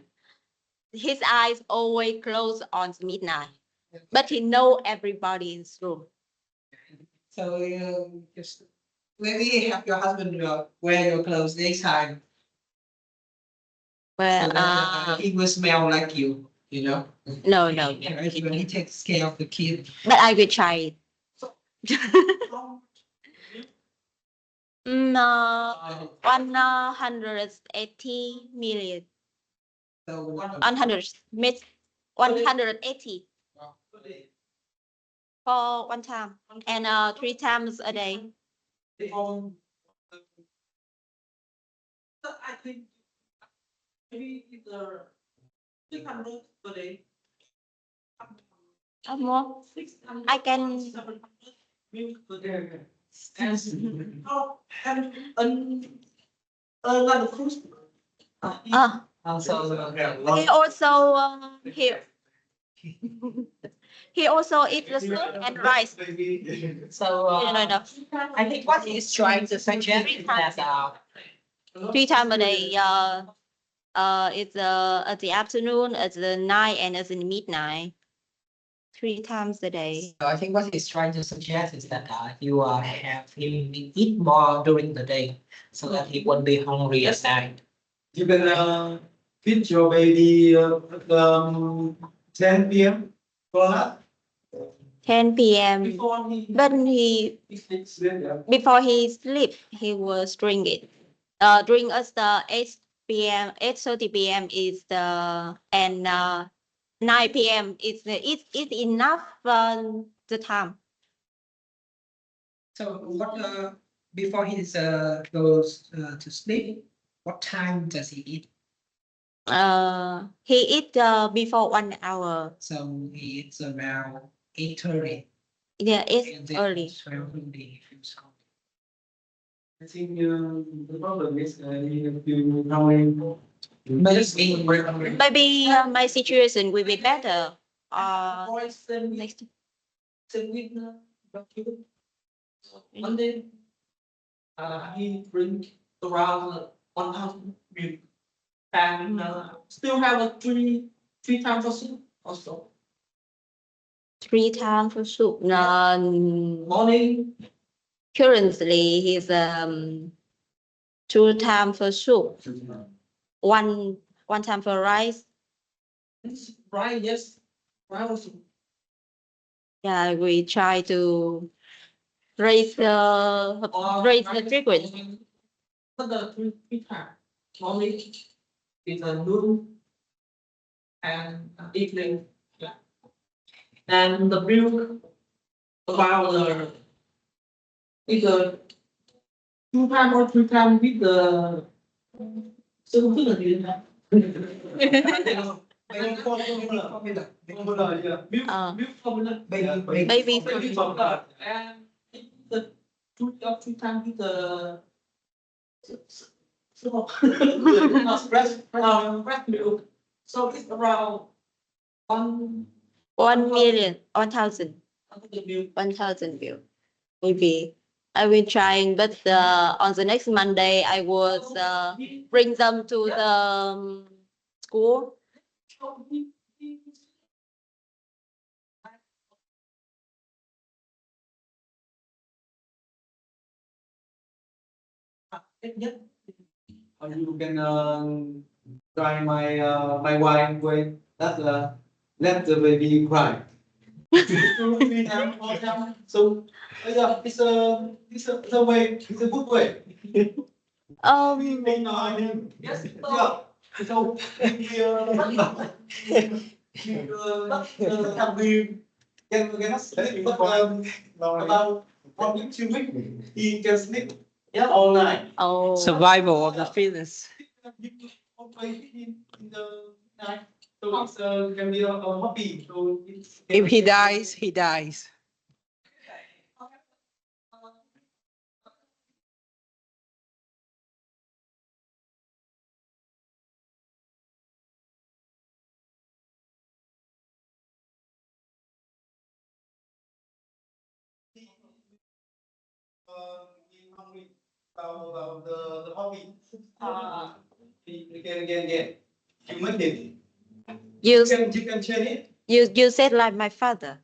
His eyes always closed on midnight, but he know everybody in the room. So just maybe have your husband wear your clothes next time, Well, so that he will smell like you. no. When he takes care of the kid. But I will try it. 180 million. So 180 for one time, and 3 times a day. I think maybe it's 600 per day. More. I can. 700 per day. And how have another cruise? He also he also eat the soup and rice. So No. I think what he's trying to suggest is that 3 times a day. It's at the afternoon, at the night, and at the midnight. 3 times a day. I think what he's trying to suggest is that you have him eat more during the day, so that he won't be hungry at night. You can feed your baby at 10 p.m. for that. 10 p.m. Before he But sleeps. before he sleep, he was drink it. Drink us the p.m., 8:30 p.m. is and 9 p.m. is it's enough the time. So what before he goes to sleep, what time does he eat? He eat before 1 hour. So he eats around 8:30. Yeah, And it's then early. 12:30 he feels hungry. I think the problem is you know Maybe my situation will be better. Next. One day, he drink around 1,000 milk and still have a three times of soup also. 3 times for soup. Morning, Currently, he's 2 times for soup. One time for rice. right, yes, right also. Yeah, we try to raise the frequency. But the three times. Morning is a noon and evening. Yeah. And the milk about either 2 times or 3 times with the so good is that? formula, yeah. Milk formula. Baby Baby formula. And the 2 times with the breast milk. So it's around 1 million, 1,000, milk. 1,000 view. Maybe I will trying, but on the next Monday I would bring them to the school. Or you can try my wife way that let the baby cry. So yeah, it's a way, it's a good way. Yes, Yeah. So we cannot sleep, but about probably 2 weeks he can sleep. Yeah, all night. Oh, Survival of the fittest. In the night. So it's can be a hobby. So it's, If he dies, he dies. about the hobby. Again. You make it. you You can change it. you said like my father.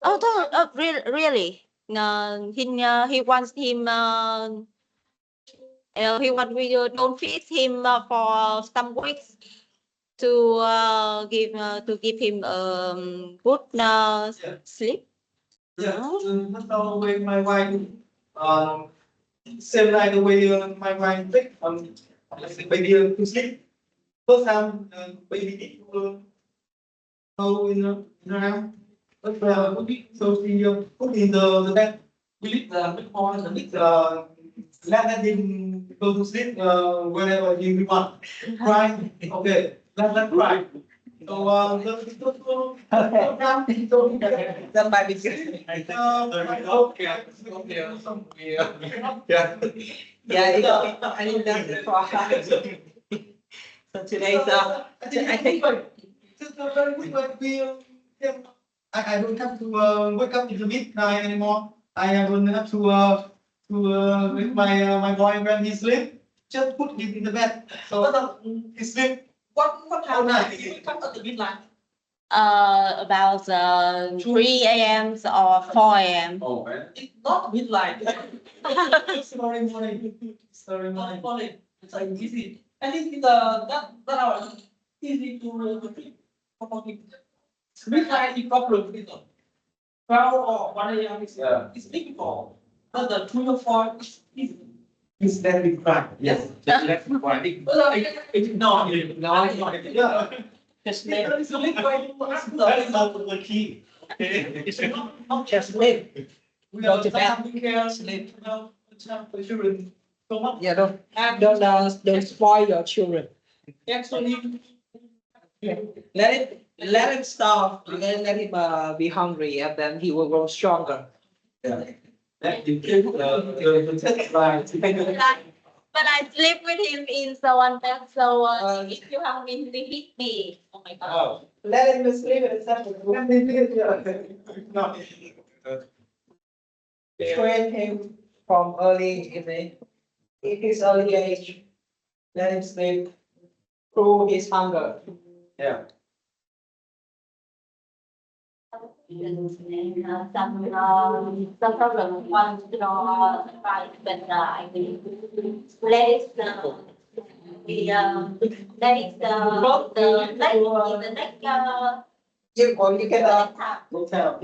Oh, no, really? No, he wants him. He want we don't feed him for some weeks to give him good sleep. Yeah. That's the way my wife same like the way my wife take baby to sleep. First time baby need to go in the house. But so she put in the bed. We leave the bed on the bed. Let him go to sleep whenever he want. Cry, okay. Let cry. So That might be good. Yeah, I need that before. So today, I think I don't have to wake up in the midnight anymore. I don't have to with my boy when he sleep. Just put him in the bed. So he sleep. What time he wake up at the midnight? About 3 a.m. or 4 a.m. Oh man. it's not midnight. Sorry, morning. It's like easy. I think that hour easy to treat. Midnight is problem with 12 or 1 a.m. It's difficult. But the 2 or 4 is easy. Is that we cry? Yes, just let me quiet. No, Yeah. Just let That's the key. it's not just live. We Go are to bed. taking care Sleep. of the children so much. Yeah, don't spoil your children. Actually, Let him starve, let him be hungry, and then he will grow stronger. that you give the test right. But I sleep with him in someone else, so if you have been to hit me, oh my god. Oh. Let him sleep in a separate room. No. Train him from early in his early age. Let him sleep through his hunger. Yeah. Some problem one advice, but I will let it be let it the next You, or you can, next time. Go tell.